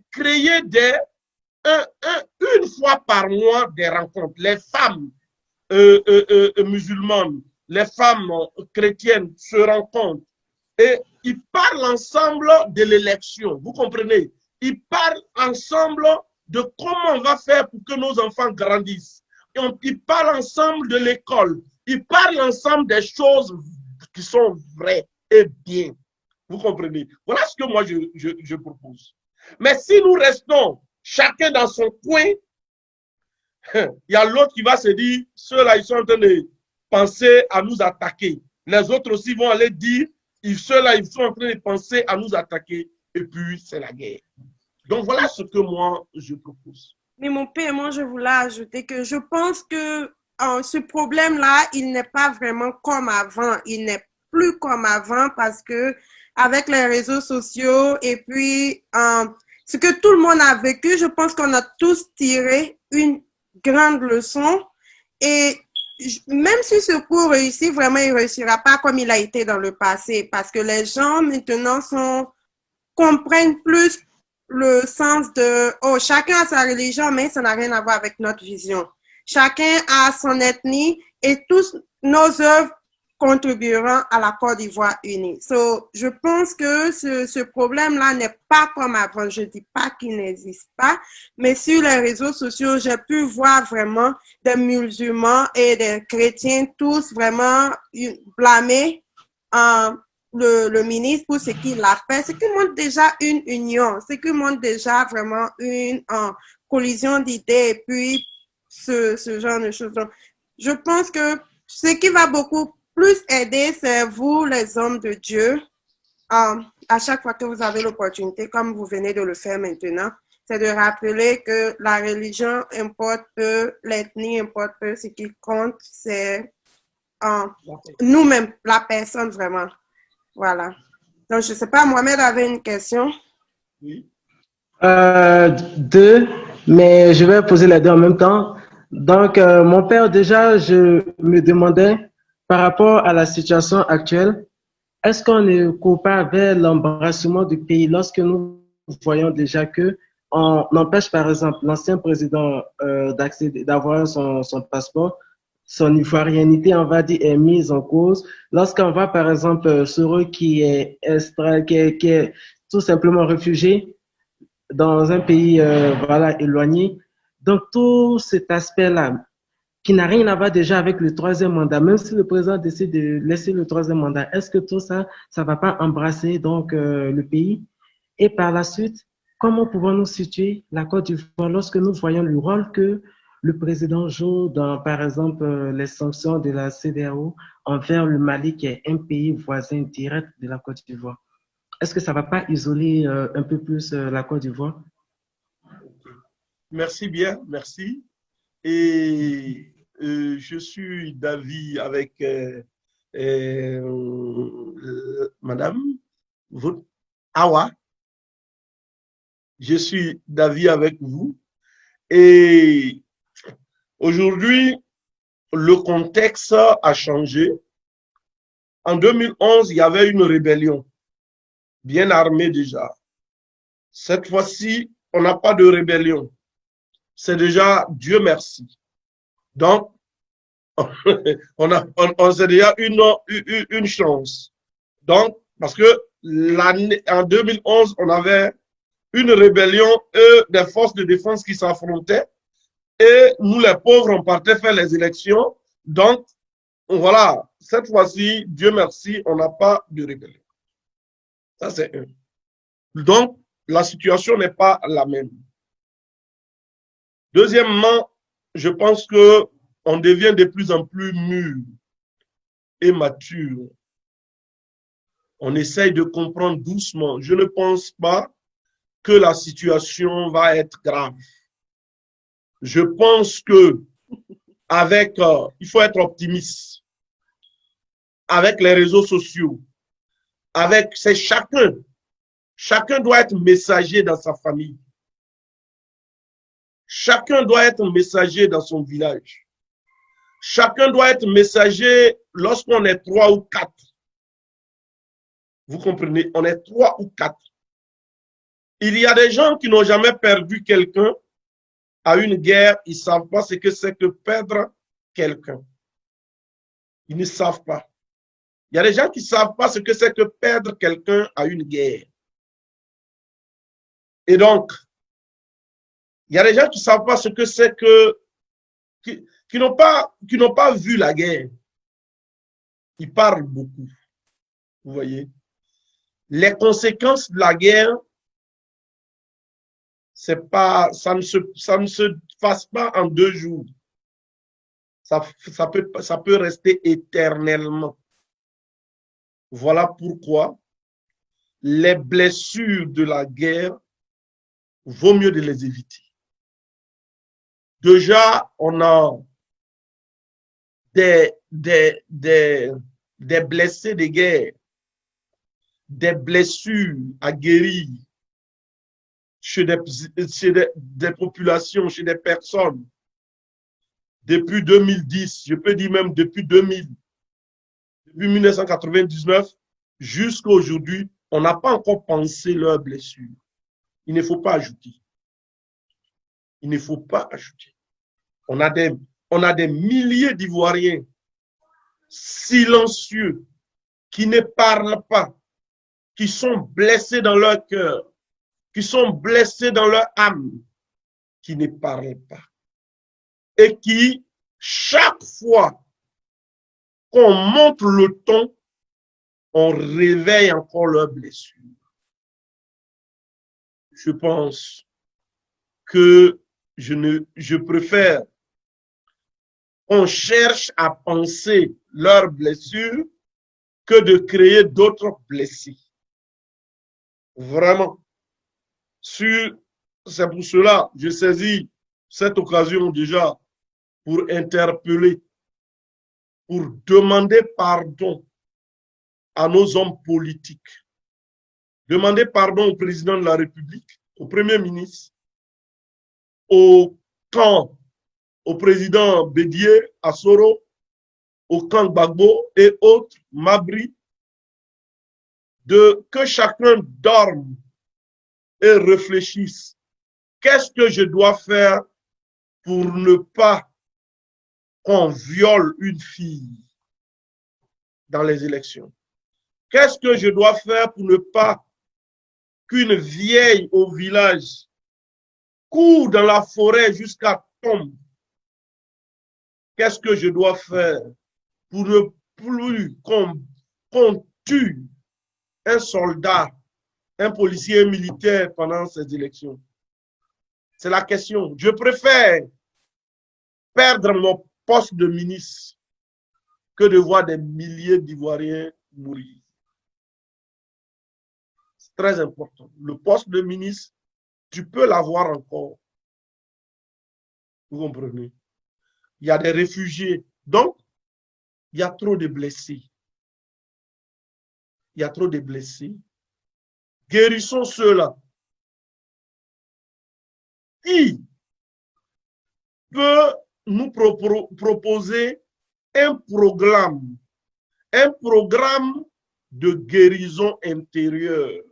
une fois par mois des rencontres. Les femmes musulmanes, les femmes chrétiennes se rencontrent Et ils parlent ensemble de l'élection. Vous comprenez? Ils parlent ensemble de comment on va faire pour que nos enfants grandissent. Ils parlent ensemble de l'école. Ils parlent ensemble des choses qui sont vraies et bien. Vous comprenez? Voilà ce que moi je propose. Mais si nous restons chacun dans son coin, il y a l'autre qui va se dire, ceux-là, ils sont en train de penser à nous attaquer. Les autres aussi vont aller dire, ceux-là, ils sont en train de penser à nous attaquer. Et puis, c'est la guerre. Donc, voilà ce que moi, je propose. Mais mon père, moi, je voulais ajouter que je pense que ce problème-là, il n'est pas vraiment comme avant. Il n'est plus comme avant parce que avec les réseaux sociaux et puis ce que tout le monde a vécu, je pense qu'on a tous tiré une grande leçon. Et même si ce cours réussit, vraiment, il ne réussira pas comme il a été dans le passé parce que les gens maintenant comprennent plus le sens de oh, chacun a sa religion, mais ça n'a rien à voir avec notre vision. Chacun a son ethnie et tous nos œuvres contribueront à la Côte d'Ivoire unie. So, je pense que ce problème-là n'est pas comme avant. Je ne dis pas qu'il n'existe pas, mais sur les réseaux sociaux, j'ai pu voir vraiment des musulmans et des chrétiens tous vraiment blâmer le ministre pour ce qu'il a fait, ce qui montre déjà une union, ce qui montre déjà vraiment une collision d'idées et puis ce genre de choses. Donc, je pense que ce qui va beaucoup plus aider, c'est vous, les hommes de Dieu, à chaque fois que vous avez l'opportunité, comme vous venez de le faire maintenant, c'est de rappeler que la religion importe peu, l'ethnie importe peu, ce qui compte, c'est nous-mêmes, la personne vraiment. Voilà. Donc, je ne sais pas, Mohamed avait une question. Oui. Deux, mais je vais poser les deux en même temps. Donc, mon père, déjà, je me demandais, par rapport à la situation actuelle, est-ce qu'on ne court pas vers l'embrassement du pays lorsque nous voyons déjà que on empêche, par exemple, l'ancien président d'avoir son passeport, son ivoirianité, on va dire, est mise en cause. Lorsqu'on voit, par exemple, Soro qui est tout simplement réfugié dans un pays voilà, éloigné. Donc, tout cet aspect-là, qui n'a rien à voir déjà avec le troisième mandat, même si le président décide de laisser le troisième mandat, est-ce que tout ça, ça ne va pas embrasser donc le pays? Et par la suite, comment pouvons-nous situer la Côte d'Ivoire lorsque nous voyons le rôle que le président joue dans, par exemple, les sanctions de la CEDEAO envers le Mali, qui est un pays voisin direct de la Côte d'Ivoire? Est-ce que ça ne va pas isoler un peu plus la Côte d'Ivoire? Merci bien, merci. Et je suis d'avis avec Madame Awa. Je suis d'avis avec vous. Et aujourd'hui, le contexte a changé. En 2011, il y avait une rébellion, bien armée déjà. Cette fois-ci, on n'a pas de rébellion. C'est déjà Dieu merci. Donc, on s'est déjà une chance. Donc, parce que en 2011, on avait une rébellion et des forces de défense qui s'affrontaient. Et nous, les pauvres, on partait faire les élections. Donc, voilà, cette fois-ci, Dieu merci, on n'a pas de rébellion. Ça, c'est un. Donc, la situation n'est pas la même. Deuxièmement, je pense qu'on devient de plus en plus mûr et mature. On essaye de comprendre doucement. Je ne pense pas que la situation va être grave. Je pense que il faut être optimiste. Avec les réseaux sociaux, c'est chacun doit être messager dans sa famille. Chacun doit être messager dans son village. Chacun doit être messager lorsqu'on est 3 ou 4. Vous comprenez? On est 3 ou 4. Il y a des gens qui n'ont jamais perdu quelqu'un à une guerre. Ils ne savent pas ce que c'est que perdre quelqu'un. Ils ne savent pas. Il y a des gens qui ne savent pas ce que c'est que perdre quelqu'un à une guerre. Et donc, il y a des gens qui ne savent pas ce que c'est que, qui n'ont pas vu la guerre. Ils parlent beaucoup. Vous voyez? Les conséquences de la guerre, ça ne se passe pas en 2 jours. Ça peut rester éternellement. Voilà pourquoi les blessures de la guerre, vaut mieux de les éviter. Déjà, on a des blessés de guerre, des blessures à guérir chez des populations, chez des personnes. Depuis 2010, je peux dire même depuis 2000, depuis 1999 jusqu'à aujourd'hui, on n'a pas encore pensé leurs blessures. Il ne faut pas ajouter. Il ne faut pas ajouter. On a des milliers d'Ivoiriens silencieux qui ne parlent pas, qui sont blessés dans leur cœur, qui sont blessés dans leur âme, qui ne parlent pas. Et qui, chaque fois qu'on monte le ton, on réveille encore leurs blessures. Je pense que je préfère qu'on cherche à penser leurs blessures que de créer d'autres blessés. Vraiment. C'est pour cela que je saisis cette occasion déjà pour interpeller, pour demander pardon à nos hommes politiques. Demander pardon au président de la République, au Premier ministre, au camp, au président Bédié, Assoro, au camp Gbagbo et autres, Mabri, que chacun dorme et réfléchisse. Qu'est-ce que je dois faire pour ne pas qu'on viole une fille dans les élections? Qu'est-ce que je dois faire pour ne pas qu'une vieille au village court dans la forêt jusqu'à tombe? Qu'est-ce que je dois faire pour ne plus qu'on tue un soldat, un policier militaire pendant ces élections? C'est la question. Je préfère perdre mon poste de ministre que de voir des milliers d'Ivoiriens mourir. C'est très important. Le poste de ministre, tu peux l'avoir encore. Vous comprenez? Il y a des réfugiés. Donc, il y a trop de blessés. Il y a trop de blessés. Guérissons ceux-là. Qui peut nous proposer un programme de guérison intérieure,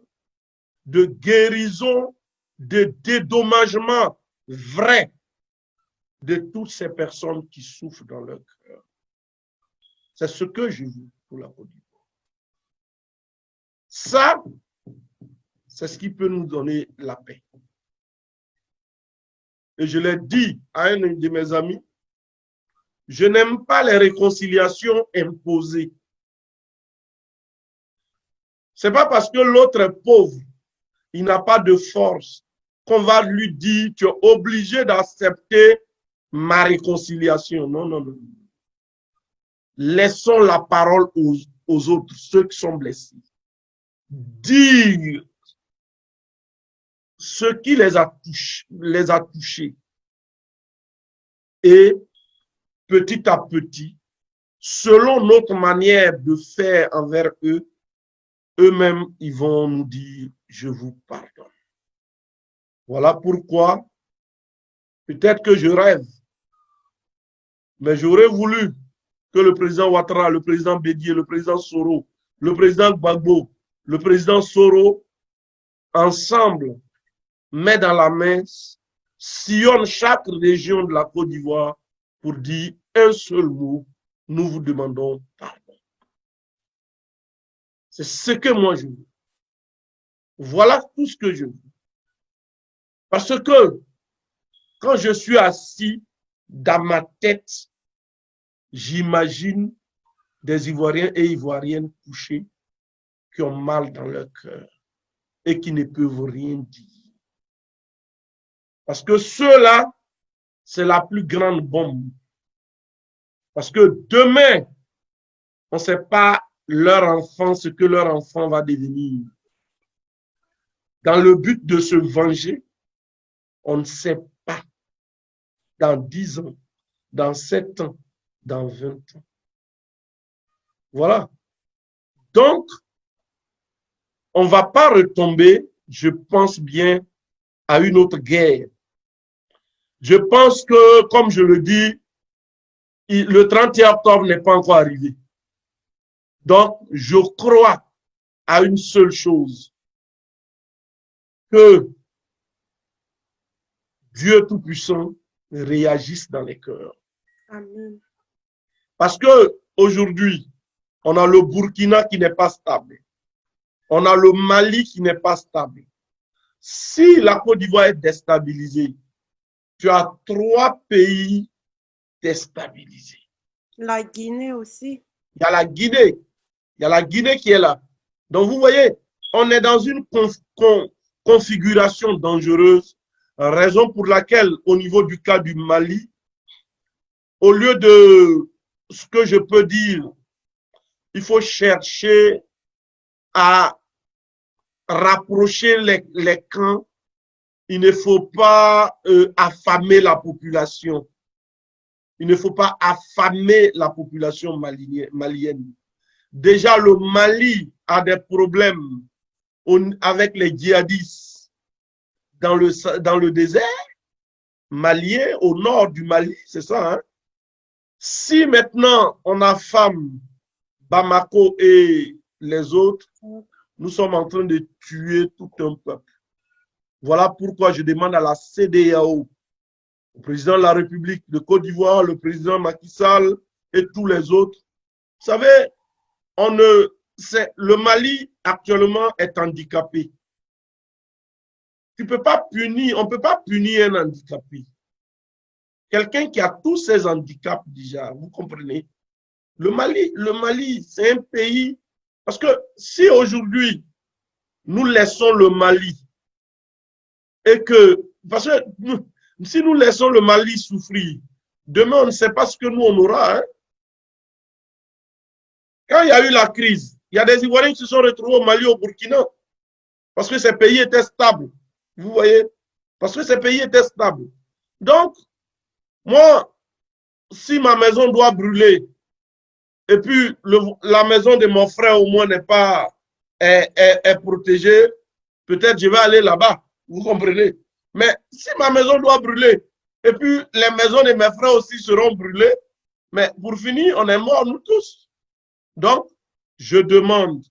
de guérison, de dédommagement vrai de toutes ces personnes qui souffrent dans leur cœur? C'est ce que je veux pour la Côte d'Ivoire. Ça, c'est ce qui peut nous donner la paix. Et je l'ai dit à un de mes amis, je n'aime pas les réconciliations imposées. Ce n'est pas parce que l'autre est pauvre, il n'a pas de force, qu'on va lui dire, tu es obligé d'accepter ma réconciliation. Non, non, non. Laissons la parole aux autres, ceux qui sont blessés. Dire ce qui les a touchés. Et petit à petit, selon notre manière de faire envers eux, eux-mêmes, ils vont nous dire, je vous pardonne. Voilà pourquoi, peut-être que je rêve, mais j'aurais voulu que le président Ouattara, le président Bédié, le président Soro, le président Gbagbo, le président Soro, ensemble, main dans la main, sillonnent chaque région de la Côte d'Ivoire pour dire un seul mot, nous vous demandons pardon. C'est ce que moi je veux. Voilà tout ce que je veux. Parce que quand je suis assis dans ma tête, j'imagine des Ivoiriens et Ivoiriennes couchés qui ont mal dans leur cœur et qui ne peuvent rien dire. Parce que ceux-là, c'est la plus grande bombe. Parce que demain, on ne sait pas leur enfant, ce que leur enfant va devenir. Dans le but de se venger, on ne sait pas. Dans 10 ans, dans 7 ans, dans 20 ans. Voilà. Donc, on ne va pas retomber, je pense bien, à une autre guerre. Je pense que, comme je le dis, le 31 octobre n'est pas encore arrivé. Donc, je crois à une seule chose, que Dieu Tout-Puissant réagisse dans les cœurs. Amen. Parce que aujourd'hui, on a le Burkina qui n'est pas stable. On a le Mali qui n'est pas stable. Si la Côte d'Ivoire est déstabilisée, tu as 3 pays déstabilisés. La Guinée aussi. Il y a la Guinée. Il y a la Guinée qui est là. Donc, vous voyez, on est dans une configuration dangereuse, raison pour laquelle, au niveau du cas du Mali, au lieu de ce que je peux dire, il faut chercher à rapprocher les camps. Il ne faut pas affamer la population. Il ne faut pas affamer la population malienne. Déjà, le Mali a des problèmes avec les djihadistes dans le désert malien, au nord du Mali, c'est ça. Hein? Si maintenant on affame Bamako et les autres, nous sommes en train de tuer tout un peuple. Voilà pourquoi je demande à la CEDEAO, au président de la République de Côte d'Ivoire, le président Macky Sall et tous les autres. Vous savez, le Mali actuellement est handicapé. On ne peut pas punir un handicapé. Quelqu'un qui a tous ces handicaps déjà, vous comprenez? Le Mali, c'est un pays, parce que si aujourd'hui nous laissons le Mali parce que si nous laissons le Mali souffrir, demain on ne sait pas ce que nous on aura. Hein? Quand il y a eu la crise, il y a des Ivoiriens qui se sont retrouvés au Mali, au Burkina, parce que ces pays étaient stables. Vous voyez? Parce que ces pays étaient stables. Donc, moi, si ma maison doit brûler, et puis la maison de mon frère au moins est protégée, peut-être je vais aller là-bas. Vous comprenez? Mais si ma maison doit brûler, et puis les maisons de mes frères aussi seront brûlées, mais pour finir, on est morts nous tous. Donc, je demande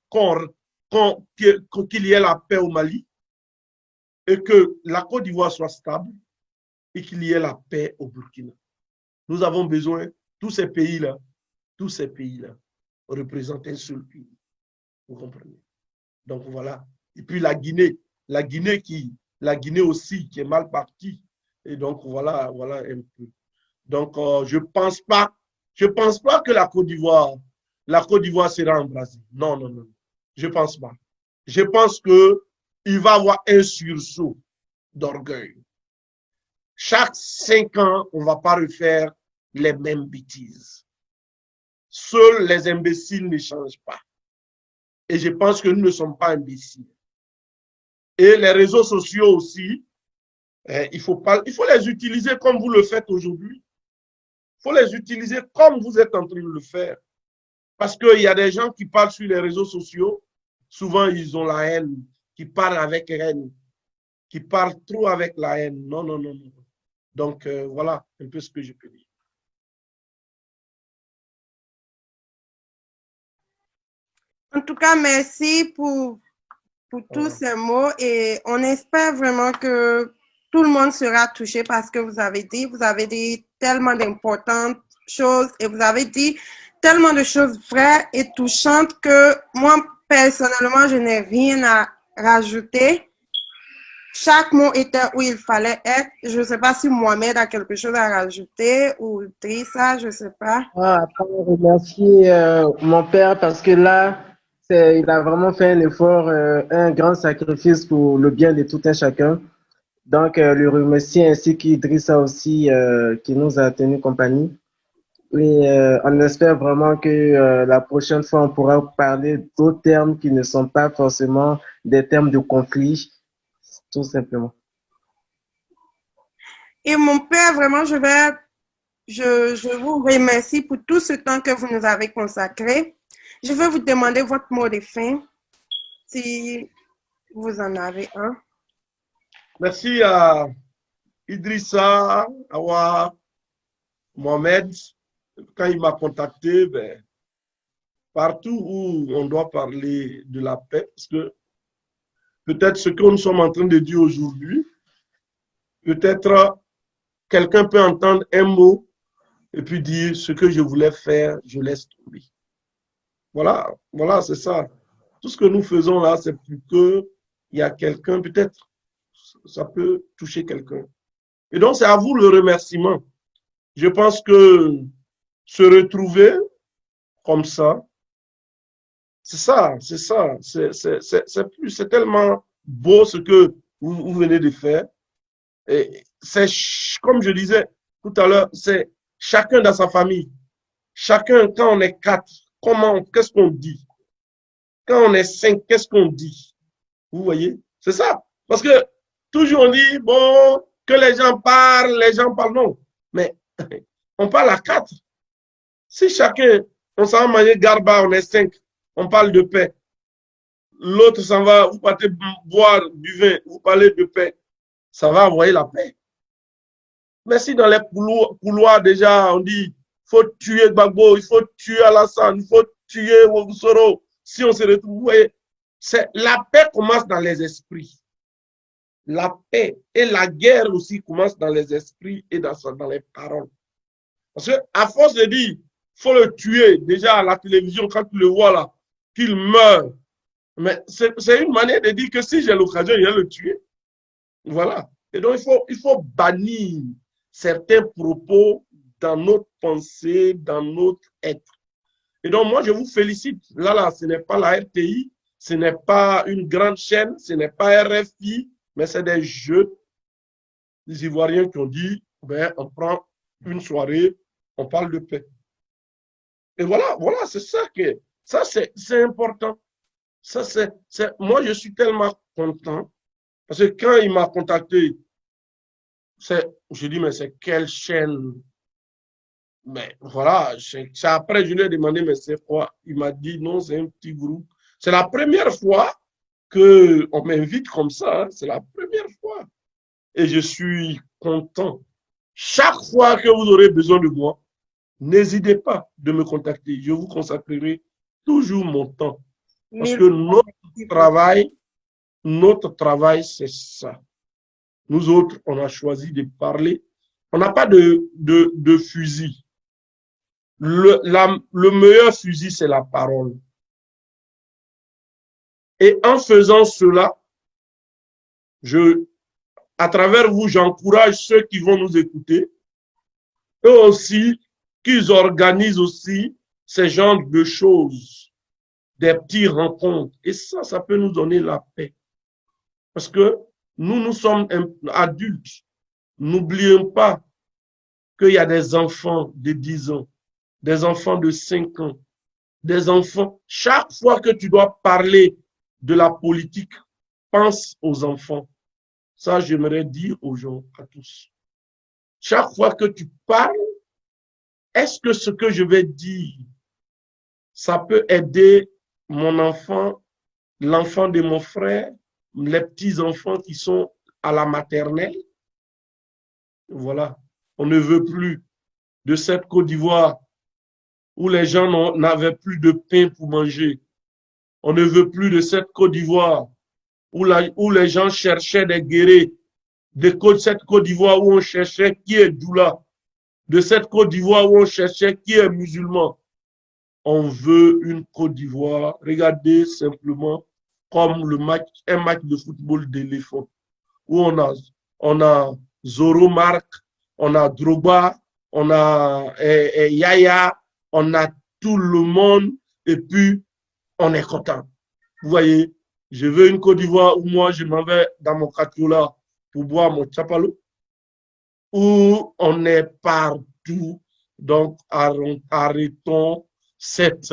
qu'il y ait la paix au Mali et que la Côte d'Ivoire soit stable et qu'il y ait la paix au Burkina. Nous avons besoin, tous ces pays-là, représentent un seul pays. Vous comprenez? Donc voilà. Et puis la Guinée aussi qui est mal partie. Et donc voilà un peu. Donc je pense pas que la Côte d'Ivoire sera embrasée. Non. Je pense pas. Je pense que il va y avoir un sursaut d'orgueil. Chaque 5 ans, on ne va pas refaire les mêmes bêtises. Seuls les imbéciles ne changent pas. Et je pense que nous ne sommes pas imbéciles. Et les réseaux sociaux aussi, il faut les utiliser comme vous le faites aujourd'hui. Il faut les utiliser comme vous êtes en train de le faire. Parce qu'il y a des gens qui parlent sur les réseaux sociaux, souvent ils ont la haine, qui parlent avec haine, qui parlent trop avec la haine. Non. Donc voilà un peu ce que je peux dire. En tout cas, merci pour tous ces mots et on espère vraiment que tout le monde sera touché par ce que vous avez dit. Vous avez dit tellement d'importantes choses et vous avez dit tellement de choses vraies et touchantes que moi, personnellement, je n'ai rien à rajouter. Chaque mot était où il fallait être. Je ne sais pas si Mohamed a quelque chose à rajouter ou Trissa, je ne sais pas. Ah, après, remercier mon père parce que là, il a vraiment fait un effort, un grand sacrifice pour le bien de tout un chacun. Donc, le remercier ainsi qu'Idrissa aussi qui nous a tenu compagnie. Et on espère vraiment que la prochaine fois, on pourra parler d'autres termes qui ne sont pas forcément des termes de conflit, tout simplement. Et mon père, vraiment, je vous remercie pour tout ce temps que vous nous avez consacré. Je vais vous demander votre mot de fin, si vous en avez un. Merci à Idrissa, Awa, Mohamed. Quand il m'a contacté, ben, partout où on doit parler de la paix, parce que peut-être ce que nous sommes en train de dire aujourd'hui, peut-être quelqu'un peut entendre un mot et puis dire ce que je voulais faire, je laisse tomber. Voilà, voilà, c'est ça. Tout ce que nous faisons là, c'est pour qu'il y a quelqu'un, peut-être, ça peut toucher quelqu'un. Et donc, c'est à vous le remerciement. Je pense que se retrouver comme ça, c'est ça, c'est ça. C'est tellement beau ce que vous venez de faire. Et c'est, comme je disais tout à l'heure, c'est chacun dans sa famille. Chacun, quand on est 4, qu'est-ce qu'on dit? Quand on est 5, qu'est-ce qu'on dit? Vous voyez? C'est ça. Parce que toujours on dit, bon, que les gens parlent, non. Mais on parle à 4. Si chacun, on s'en va manger garba, on est 5, on parle de paix. L'autre s'en va, vous partez boire du vin, vous parlez de paix. Ça va envoyer la paix. Mais si dans les couloirs déjà, on dit, il faut tuer Gbagbo, il faut tuer Alassane, il faut tuer Wogusoro, si on se retrouve, vous voyez, la paix commence dans les esprits. La paix et la guerre aussi commencent dans les esprits et dans les paroles. Parce que à force de dire, faut le tuer, déjà à la télévision, quand tu le vois là, qu'il meurt. Mais c'est une manière de dire que si j'ai l'occasion, je vais le tuer. Voilà. Et donc, il faut bannir certains propos dans notre pensée, dans notre être. Et donc, moi, je vous félicite. Là, ce n'est pas la RTI, ce n'est pas une grande chaîne, ce n'est pas RFI, mais c'est des jeunes, des Ivoiriens qui ont dit, ben, on prend une soirée, on parle de paix. Et voilà, c'est ça c'est important. Moi, je suis tellement content parce que quand il m'a contacté, je dis, mais c'est quelle chaîne? Mais voilà, après, je lui ai demandé, mais c'est quoi? Il m'a dit, non, c'est un petit groupe. C'est la première fois qu'on m'invite comme ça, hein. C'est la première fois. Et je suis content. Chaque fois que vous aurez besoin de moi, n'hésitez pas de me contacter. Je vous consacrerai toujours mon temps. Parce que notre travail, c'est ça. Nous autres, on a choisi de parler. On n'a pas de fusil. Le meilleur fusil, c'est la parole. Et en faisant cela, à travers vous, j'encourage ceux qui vont nous écouter, eux aussi, qu'ils organisent aussi ces genres de choses, des petites rencontres. Et ça peut nous donner la paix. Parce que nous sommes adultes. N'oublions pas qu'il y a des enfants de 10 ans, des enfants de 5 ans, des enfants. Chaque fois que tu dois parler de la politique, pense aux enfants. Ça, j'aimerais dire aux gens, à tous. Chaque fois que tu parles, est-ce que ce que je vais dire, ça peut aider mon enfant, l'enfant de mon frère, les petits-enfants qui sont à la maternelle? Voilà. On ne veut plus de cette Côte d'Ivoire où les gens n'avaient plus de pain pour manger. On ne veut plus de cette Côte d'Ivoire où les gens cherchaient des guérés. De cette Côte d'Ivoire où on cherchait qui est doula. De cette Côte d'Ivoire où on cherchait qui est musulman. on veut une Côte d'Ivoire, regardez simplement comme un match de football d'éléphant, où on a Zoro Mark, on a Drogba, on a Yaya, on a tout le monde, et puis on est content. Vous voyez, je veux une Côte d'Ivoire où moi je m'en vais dans mon Catiola pour boire mon chapalo, où on est partout. Donc arrêtons cette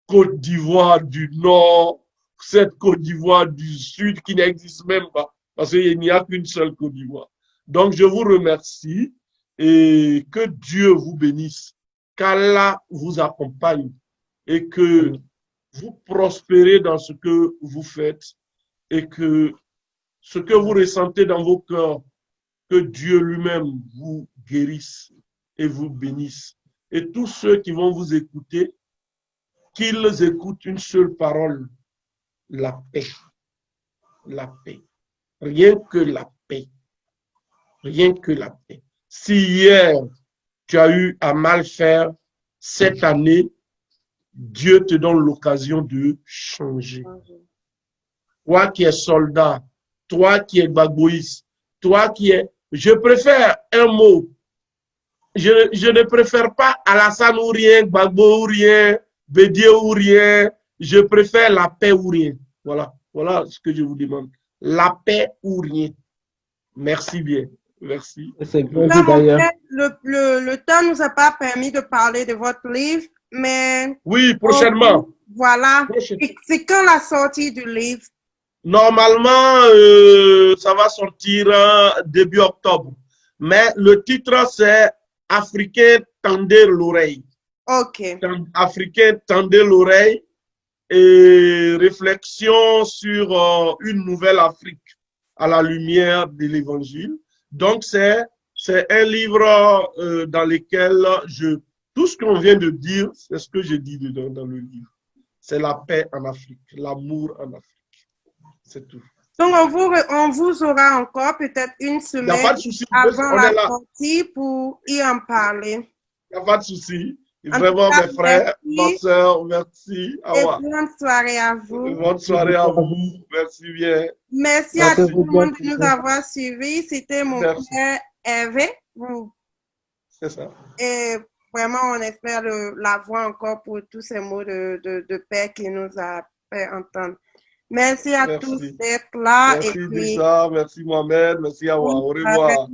Côte d'Ivoire du Nord, cette Côte d'Ivoire du Sud qui n'existe même pas, parce qu'il n'y a qu'une seule Côte d'Ivoire. Donc, je vous remercie et que Dieu vous bénisse, qu'Allah vous accompagne et que vous prospérez dans ce que vous faites et que ce que vous ressentez dans vos cœurs, que Dieu lui-même vous guérisse et vous bénisse. Et tous ceux qui vont vous écouter, qu'ils écoutent une seule parole, la paix. La paix. Rien que la paix. Rien que la paix. Si hier, tu as eu à mal faire, cette année, Dieu te donne l'occasion de changer. Toi qui es soldat, toi qui es bagboïs, toi qui es... Je préfère un mot. Je ne préfère pas Alassane ou rien, Gbagbo ou rien, Bédié ou rien. Je préfère la paix ou rien. Voilà. Voilà ce que je vous demande. La paix ou rien. Merci bien. Merci. C'est bien dit d'ailleurs. Le temps ne nous a pas permis de parler de votre livre, mais... Oui, prochainement. Voilà. C'est quand la sortie du livre? Normalement, ça va sortir début octobre. Mais le titre, c'est Africain, tendez l'oreille. OK. Africain, tendez l'oreille et réflexion sur une nouvelle Afrique à la lumière de l'Évangile. Donc, c'est un livre dans lequel tout ce qu'on vient de dire, c'est ce que je dis dedans dans le livre. C'est la paix en Afrique, l'amour en Afrique. C'est tout. Donc, on vous aura encore peut-être une semaine avant la sortie pour y en parler. Il n'y a pas de souci. Vraiment, mes frères, ma soeur, merci. Et bonne soirée à vous. Bonne soirée à vous. Merci bien. Merci à tout le monde de nous avoir suivis. C'était mon frère Hervé. C'est ça. Et vraiment, on espère l'avoir encore pour tous ces mots de paix qu'il nous a fait entendre. Merci à tous d'être là. Merci Dissa, merci Mohamed, merci à vous. Au revoir.